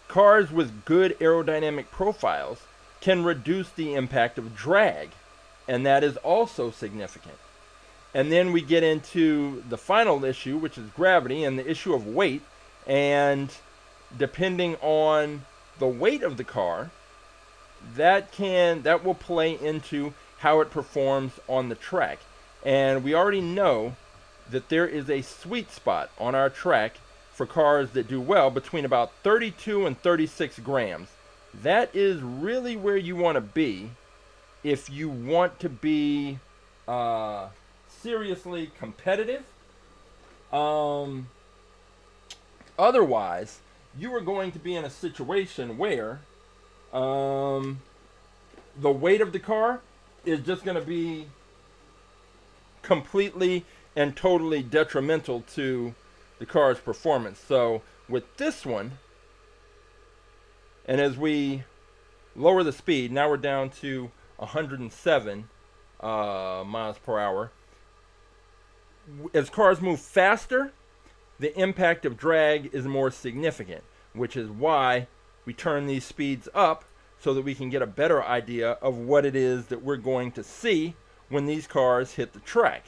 Cars with good aerodynamic profiles can reduce the impact of drag, and that is also significant. And then we get into the final issue, which is gravity and the issue of weight. And depending on the weight of the car, that will play into how it performs on the track. And we already know that there is a sweet spot on our track for cars that do well between about 32 and 36 grams. That is really where you want to be if you want to be seriously competitive. Otherwise, you are going to be in a situation where the weight of the car is just going to be completely and totally detrimental to the car's performance. So with this one, and as we lower the speed, now we're down to 107 miles per hour. As cars move faster, the impact of drag is more significant, which is why we turn these speeds up so that we can get a better idea of what it is that we're going to see when these cars hit the track.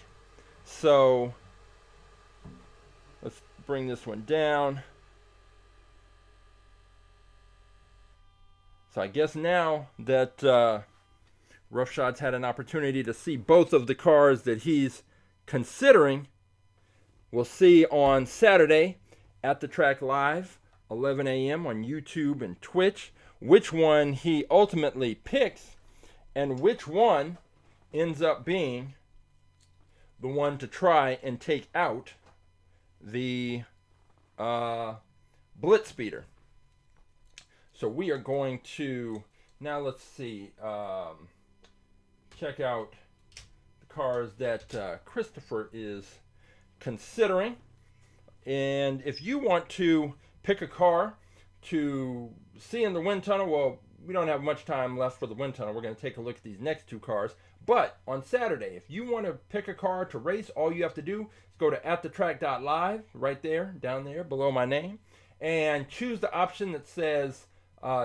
So let's bring this one down. So I guess now that Roughshod's had an opportunity to see both of the cars that he's considering, we'll see on Saturday at the Track Live, 11 a.m. on YouTube and Twitch, which one he ultimately picks and which one ends up being the one to try and take out the Blitz Speeder. So we are going to, now let's see, check out the cars that Christopher is considering. And if you want to pick a car to see in the wind tunnel, well, we don't have much time left for the wind tunnel. We're going to take a look at these next two cars. But on Saturday, if you want to pick a car to race, all you have to do is go to AtTheTrack.live, right there, down there, below my name, and choose the option that says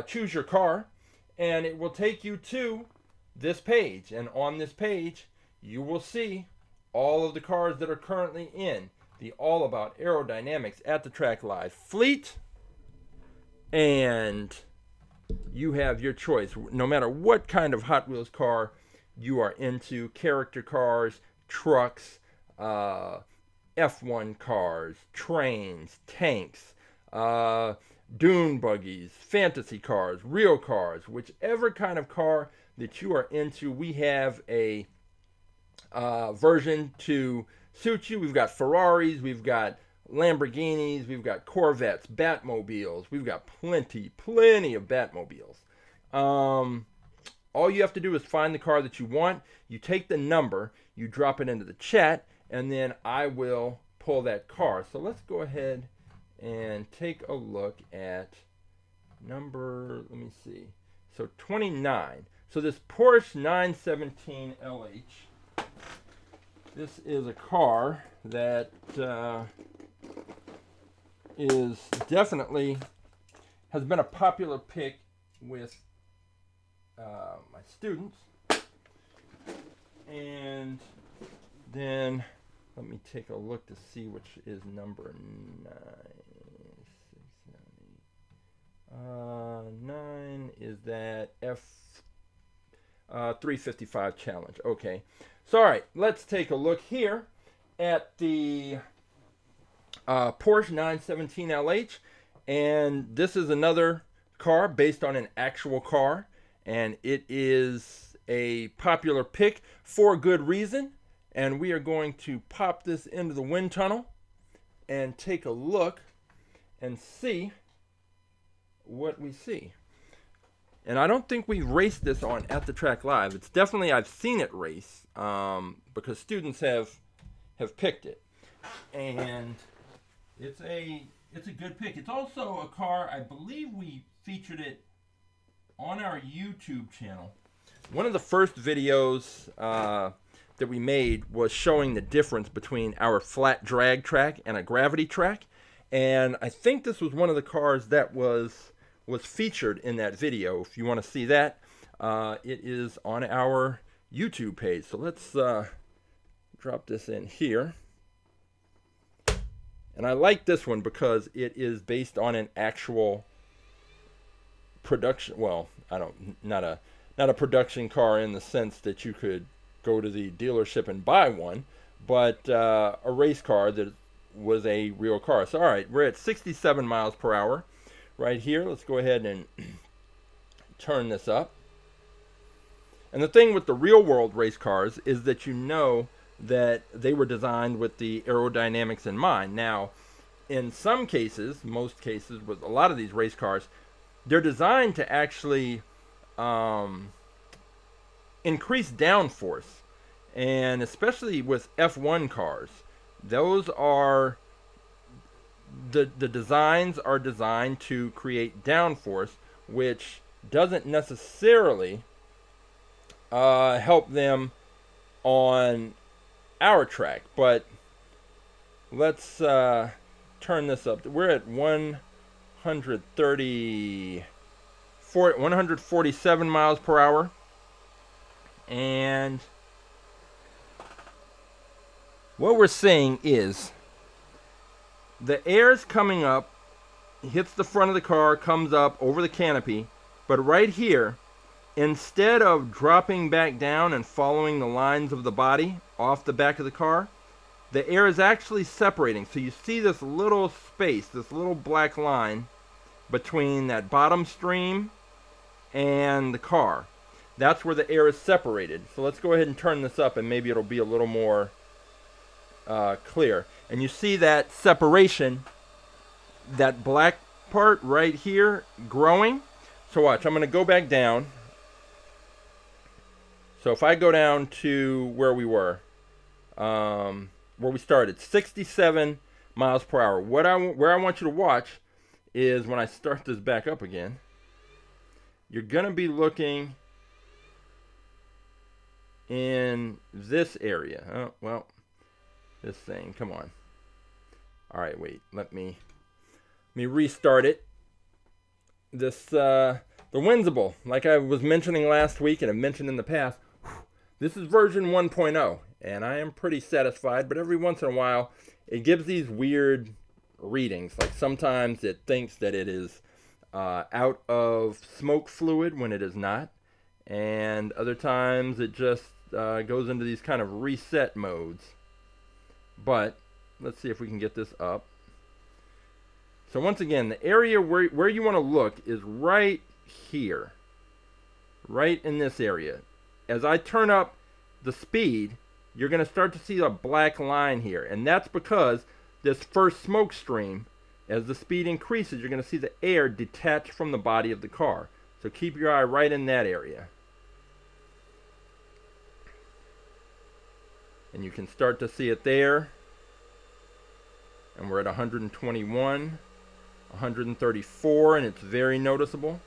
choose your car, and it will take you to this page. And on this page, you will see all of the cars that are currently in the All About Aerodynamics at the Track Live fleet. And you have your choice. No matter what kind of Hot Wheels car you are into, character cars, trucks, F1 cars, trains, tanks, dune buggies, fantasy cars, real cars, whichever kind of car that you are into, we have a version to suit you. We've got Ferraris, we've got Lamborghinis, we've got Corvettes, Batmobiles, we've got plenty of Batmobiles. All you have to do is find the car that you want, you take the number, you drop it into the chat, and then I will pull that car. So let's go ahead and take a look at number, let me see, so 29. So this Porsche 917 LH, this is a car that is definitely, has been a popular pick with my students. And then let me take a look to see which is number 9. 9 is that F355 challenge. Okay. So, all right, let's take a look here at the Porsche 917 LH. And this is another car based on an actual car. And it is a popular pick for good reason. And we are going to pop this into the wind tunnel and take a look and see what we see. And I don't think we've raced this on At The Track Live. It's definitely, I've seen it race because students have picked it. And it's a good pick. It's also a car, I believe we featured it on our YouTube channel. One of the first videos that we made was showing the difference between our flat drag track and a gravity track. And I think this was one of the cars that was featured in that video. If you want to see that, it is on our YouTube page. So let's drop this in here. And I like this one because it is based on an actual production, well, not a production car in the sense that you could go to the dealership and buy one, but a race car that was a real car. So all right, we're at 67 miles per hour right here. Let's go ahead and turn this up. And the thing with the real world race cars is that you know that they were designed with the aerodynamics in mind. Now, in some cases, most cases, with a lot of these race cars, they're designed to actually increase downforce. And especially with F1 cars, those are, the designs are designed to create downforce, which doesn't necessarily help them on our track. But let's turn this up. We're at 147 miles per hour. And what we're seeing is the air is coming up, hits the front of the car, comes up over the canopy, but right here, instead of dropping back down and following the lines of the body off the back of the car, the air is actually separating. So you see this little space, this little black line between that bottom stream and the car. That's where the air is separated. So let's go ahead and turn this up and maybe it'll be a little more clear. And you see that separation, that black part right here growing. So watch, I'm going to go back down. So if I go down to where we were, where we started, 67 miles per hour. Where I want you to watch is when I start this back up again, you're going to be looking in this area. Oh, well, this thing, come on. All right, wait, let me restart it. This, the Windsible, like I was mentioning last week and I've mentioned in the past, this is version 1.0, and I am pretty satisfied, but every once in a while, it gives these weird readings. Like sometimes it thinks that it is out of smoke fluid when it is not, and other times it just goes into these kind of reset modes. But let's see if we can get this up. So once again, the area where you want to look is right here, right in this area. As I turn up the speed, you're going to start to see a black line here, and that's because this first smoke stream, as the speed increases, you're going to see the air detach from the body of the car. So keep your eye right in that area. And you can start to see it there. And we're at 121, 134, and it's very noticeable.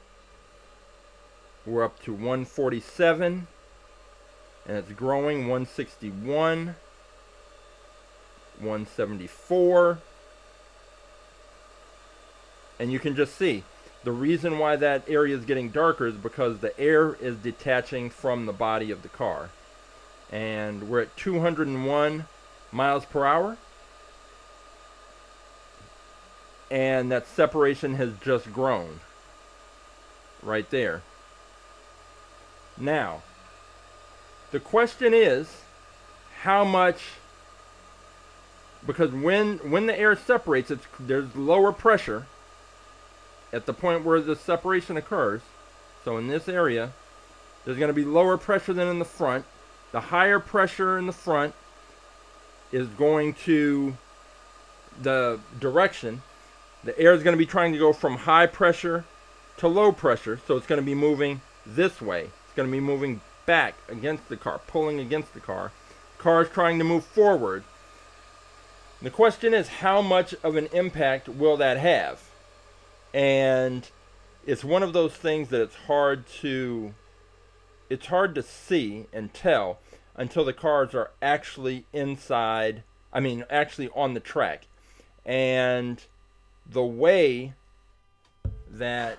We're up to 147, and it's growing, 161, 174. And you can just see the reason why that area is getting darker is because the air is detaching from the body of the car. And we're at 201 miles per hour. And that separation has just grown right there. Now, the question is how much, because when the air separates, there's lower pressure at the point where the separation occurs. So in this area, there's going to be lower pressure than in the front. The higher pressure in the front is going to the direction. The air is going to be trying to go from high pressure to low pressure, so it's going to be moving this way. It's going to be moving back against the car, pulling against the car. The car is trying to move forward. The question is, how much of an impact will that have? And it's one of those things that it's hard to see and tell until the cars are actually actually on the track. And the way that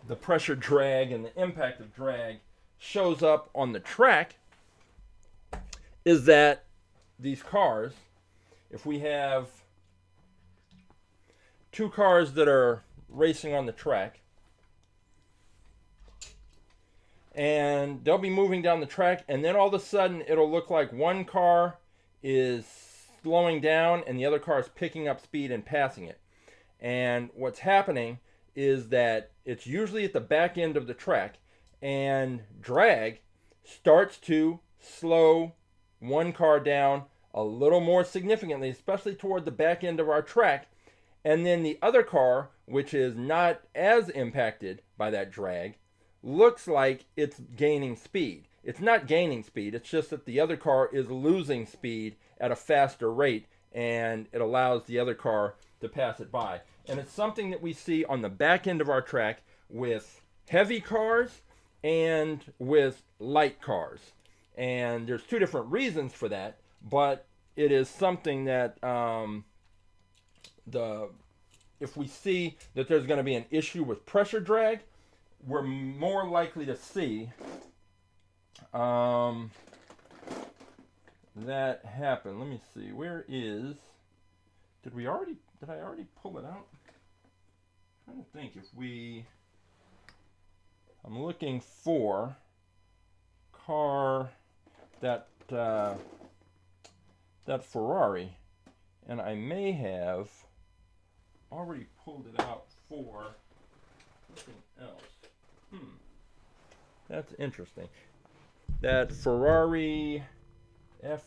the pressure drag and the impact of drag shows up on the track is that these cars, if we have two cars that are racing on the track, and they'll be moving down the track, and then all of a sudden it'll look like one car is slowing down and the other car is picking up speed and passing it. And what's happening is that it's usually at the back end of the track, and drag starts to slow one car down a little more significantly, especially toward the back end of our track. And then the other car, which is not as impacted by that drag, looks like it's gaining speed. It's not gaining speed, it's just that the other car is losing speed at a faster rate, and it allows the other car to pass it by. And it's something that we see on the back end of our track with heavy cars and with light cars. And there's two different reasons for that, but it is something that if we see that there's going to be an issue with pressure drag, we're more likely to see that happen. Let me see. Where is? Did I already pull it out? I'm trying to think if we. I'm looking for car that Ferrari, and I may have already pulled it out for something else. That's interesting. That Ferrari F3.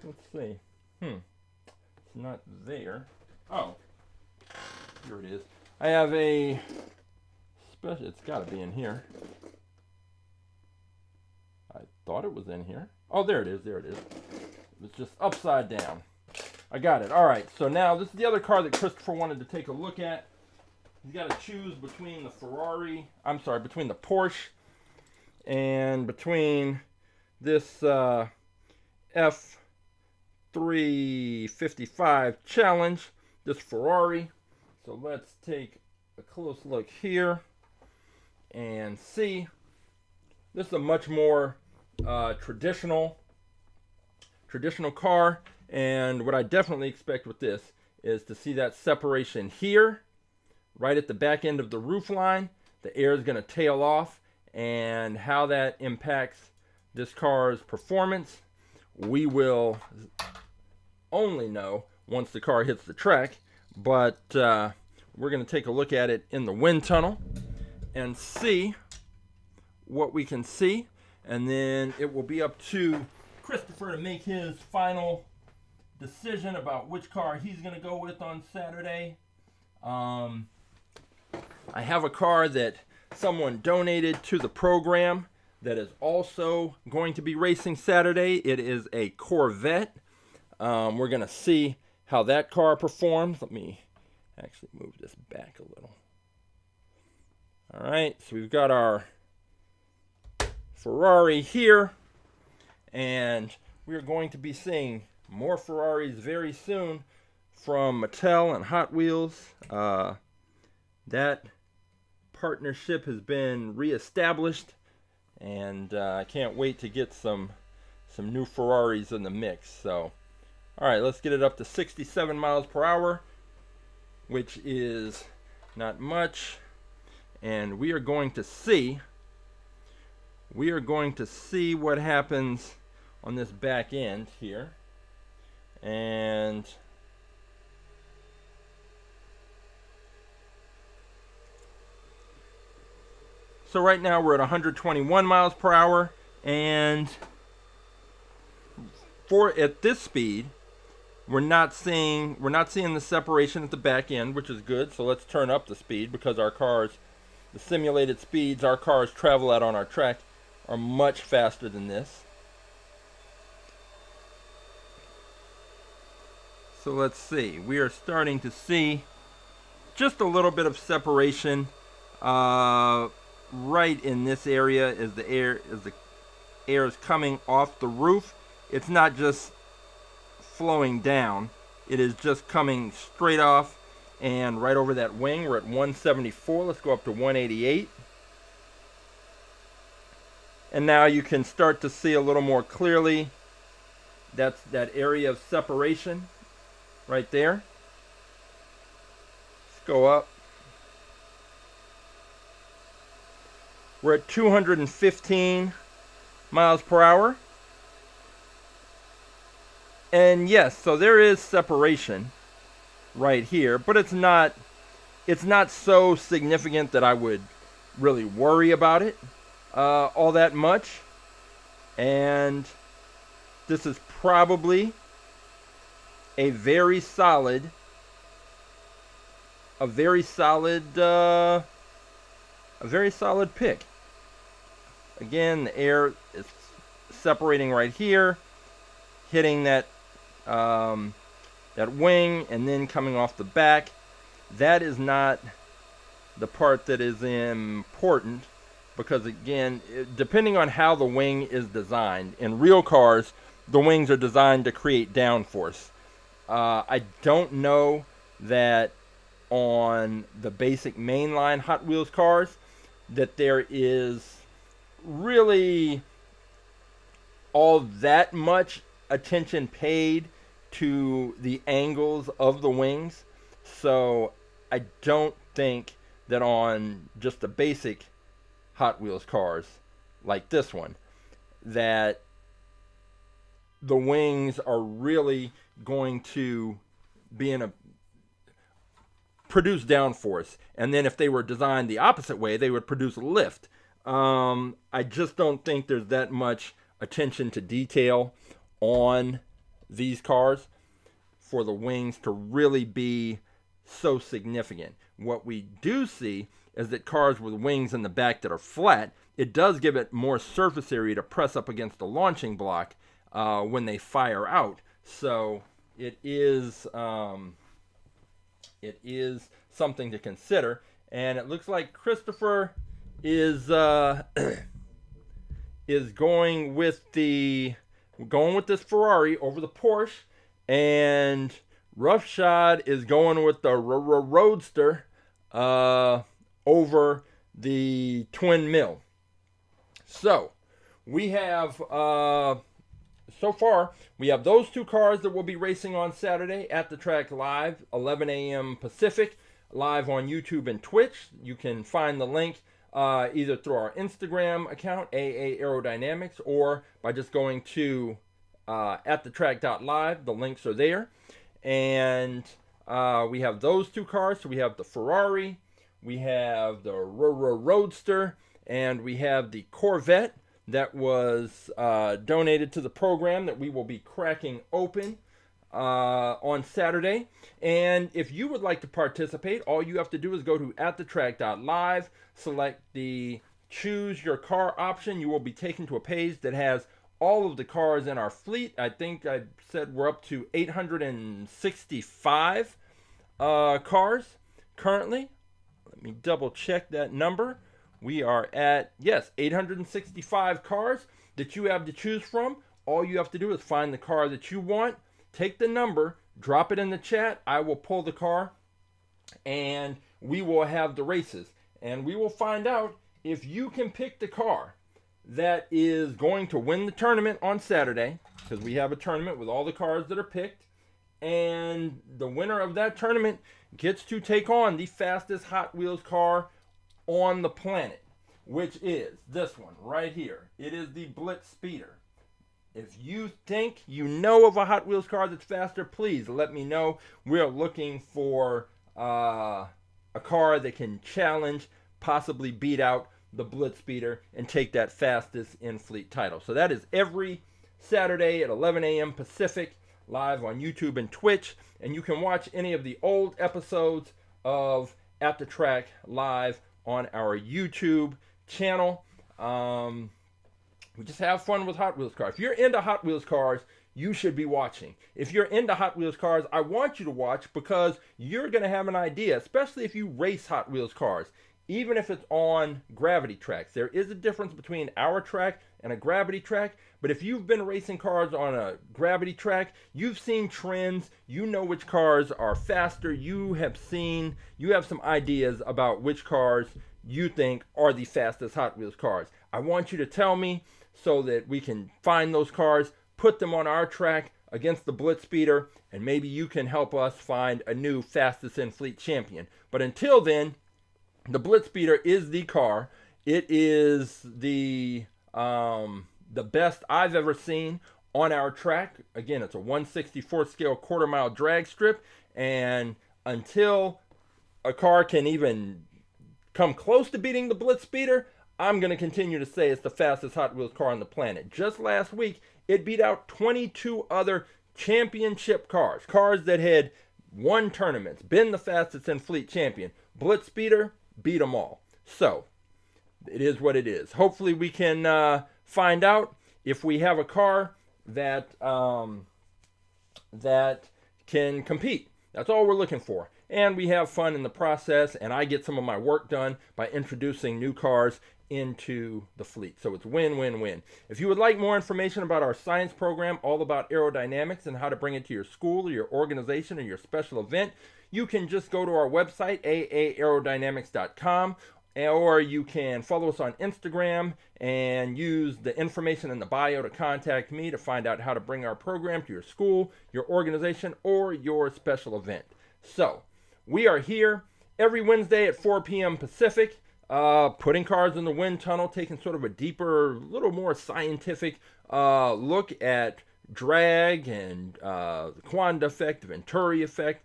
Let's see. It's not there. Oh, here it is. I have a special. It's got to be in here. I thought it was in here. Oh, there it is. There it is. It was just upside down. I got it. All right. So now this is the other car that Christopher wanted to take a look at. He's got to choose between the between the Porsche and between this F355 Challenge, this Ferrari. So let's take a close look here and see. This is a much more traditional car, and what I definitely expect with this is to see that separation here, right at the back end of the roof line. The air is going to tail off, and how that impacts this car's performance, we will only know once the car hits the track. But we're going to take a look at it in the wind tunnel and see what we can see, and then it will be up to Christopher to make his final decision about which car he's going to go with on Saturday. I have a car that someone donated to the program that is also going to be racing Saturday. It is a Corvette. We're going to see how that car performs. Let me actually move this back a little. All right, so we've got our Ferrari here, and we're going to be seeing more Ferraris very soon from Mattel and Hot Wheels. That partnership has been reestablished, and I can't wait to get some new Ferraris in the mix. So, all right, let's get it up to 67 miles per hour, which is not much, and we are going to see what happens on this back end here. And so right now we're at 121 miles per hour, and at this speed we're not seeing the separation at the back end, which is good. So let's turn up the speed, because the simulated speeds our cars travel at on our track are much faster than this. So let's see. We are starting to see just a little bit of separation right in this area as the air is coming off the roof. It's not just flowing down. It is just coming straight off and right over that wing. We're at 174. Let's go up to 188. And now you can start to see a little more clearly that area of separation right there. Let's go up. We're at 215 miles per hour. And yes, so there is separation right here, but it's not so significant that I would really worry about it all that much. And this is probably a very solid pick. Again, the air is separating right here, hitting that wing, and then coming off the back. That is not the part that is important, because again, depending on how the wing is designed, in real cars, the wings are designed to create downforce. I don't know that on the basic mainline Hot Wheels cars that there is really all that much attention paid to the angles of the wings. So I don't think that on just the basic Hot Wheels cars like this one that the wings are really going to be in a produce downforce, and then if they were designed the opposite way, they would produce lift. I just don't think there's that much attention to detail on these cars for the wings to really be so significant. What we do see is that cars with wings in the back that are flat, it does give it more surface area to press up against the launching block when they fire out. So it is something to consider. And it looks like Christopher is going with this Ferrari over the Porsche, and Roughshod is going with the Roadster over the Twin Mill. So we have so far we have those two cars that will be racing on Saturday at the track live, 11 a.m. Pacific, live on YouTube and Twitch. You can find the link either through our Instagram account, Aerodynamics, or by just going to AtTheTrack.live. The links are there. And we have those two cars. So we have the Ferrari, we have the RRRoadster, and we have the Corvette that was donated to the program that we will be cracking open on Saturday. And if you would like to participate, all you have to do is go to AtTheTrack.live, select the choose your car option. You will be taken to a page that has all of the cars in our fleet. I think I said we're up to 865 cars currently. Let me double check that number. We are at, yes, 865 cars that you have to choose from. All you have to do is find the car that you want, take the number, drop it in the chat. I will pull the car, and we will have the races. And we will find out if you can pick the car that is going to win the tournament on Saturday, because we have a tournament with all the cars that are picked. And the winner of that tournament gets to take on the fastest Hot Wheels car on the planet, which is this one right here. It is the Blitz Speeder. If you think you know of a Hot Wheels car that's faster, please let me know. We're looking for a car that can challenge, possibly beat out the Blitz Speeder and take that fastest in-fleet title. So that is every Saturday at 11 a.m. Pacific, live on YouTube and Twitch. And you can watch any of the old episodes of At the Track Live on our YouTube channel. We just have fun with Hot Wheels cars. If you're into Hot Wheels cars, you should be watching. If you're into Hot Wheels cars, I want you to watch, because you're going to have an idea, especially if you race Hot Wheels cars, even if it's on gravity tracks. There is a difference between our track and a gravity track, but if you've been racing cars on a gravity track, you've seen trends, you know which cars are faster, you have some ideas about which cars you think are the fastest Hot Wheels cars. I want you to tell me so that we can find those cars, put them on our track against the Blitz Speeder, and maybe you can help us find a new fastest in fleet champion. But until then, the Blitz Speeder is the car. It is the best I've ever seen on our track. Again, it's a 1/64 scale quarter-mile drag strip, and until a car can even come close to beating the Blitz Speeder, I'm going to continue to say it's the fastest Hot Wheels car on the planet. Just last week, it beat out 22 other championship cars that had won tournaments, been the fastest in fleet champion. Blitz Speeder beat them all. So, it is what it is. Hopefully we can find out if we have a car that can compete. That's all we're looking for. And we have fun in the process, and I get some of my work done by introducing new cars into the fleet. So it's win-win-win. If you would like more information about our science program, all about aerodynamics and how to bring it to your school or your organization or your special event, you can just go to our website, AAAerodynamics.com, or you can follow us on Instagram and use the information in the bio to contact me to find out how to bring our program to your school, your organization, or your special event. So, we are here every Wednesday at 4 p.m. Pacific, putting cars in the wind tunnel, taking sort of a deeper, little more scientific look at drag and the Coanda Effect, the Venturi Effect,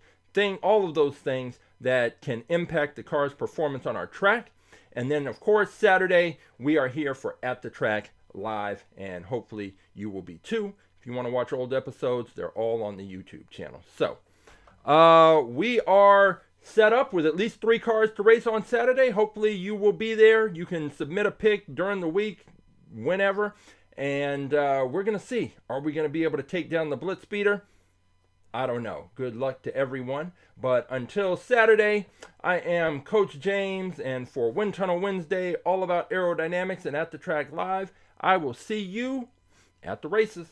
all of those things that can impact the car's performance on our track. And then, of course, Saturday, we are here for AtTheTrack.live, and hopefully you will be too. If you want to watch old episodes, they're all on the YouTube channel. So, we are set up with at least 3 cars to race on Saturday. Hopefully you will be there. You can submit a pick during the week, whenever, and we're going to see. Are we going to be able to take down the Blitz Speeder? I don't know. Good luck to everyone. But until Saturday, I am Coach James, and for Wind Tunnel Wednesday, all about aerodynamics and At The Track Live, I will see you at the races.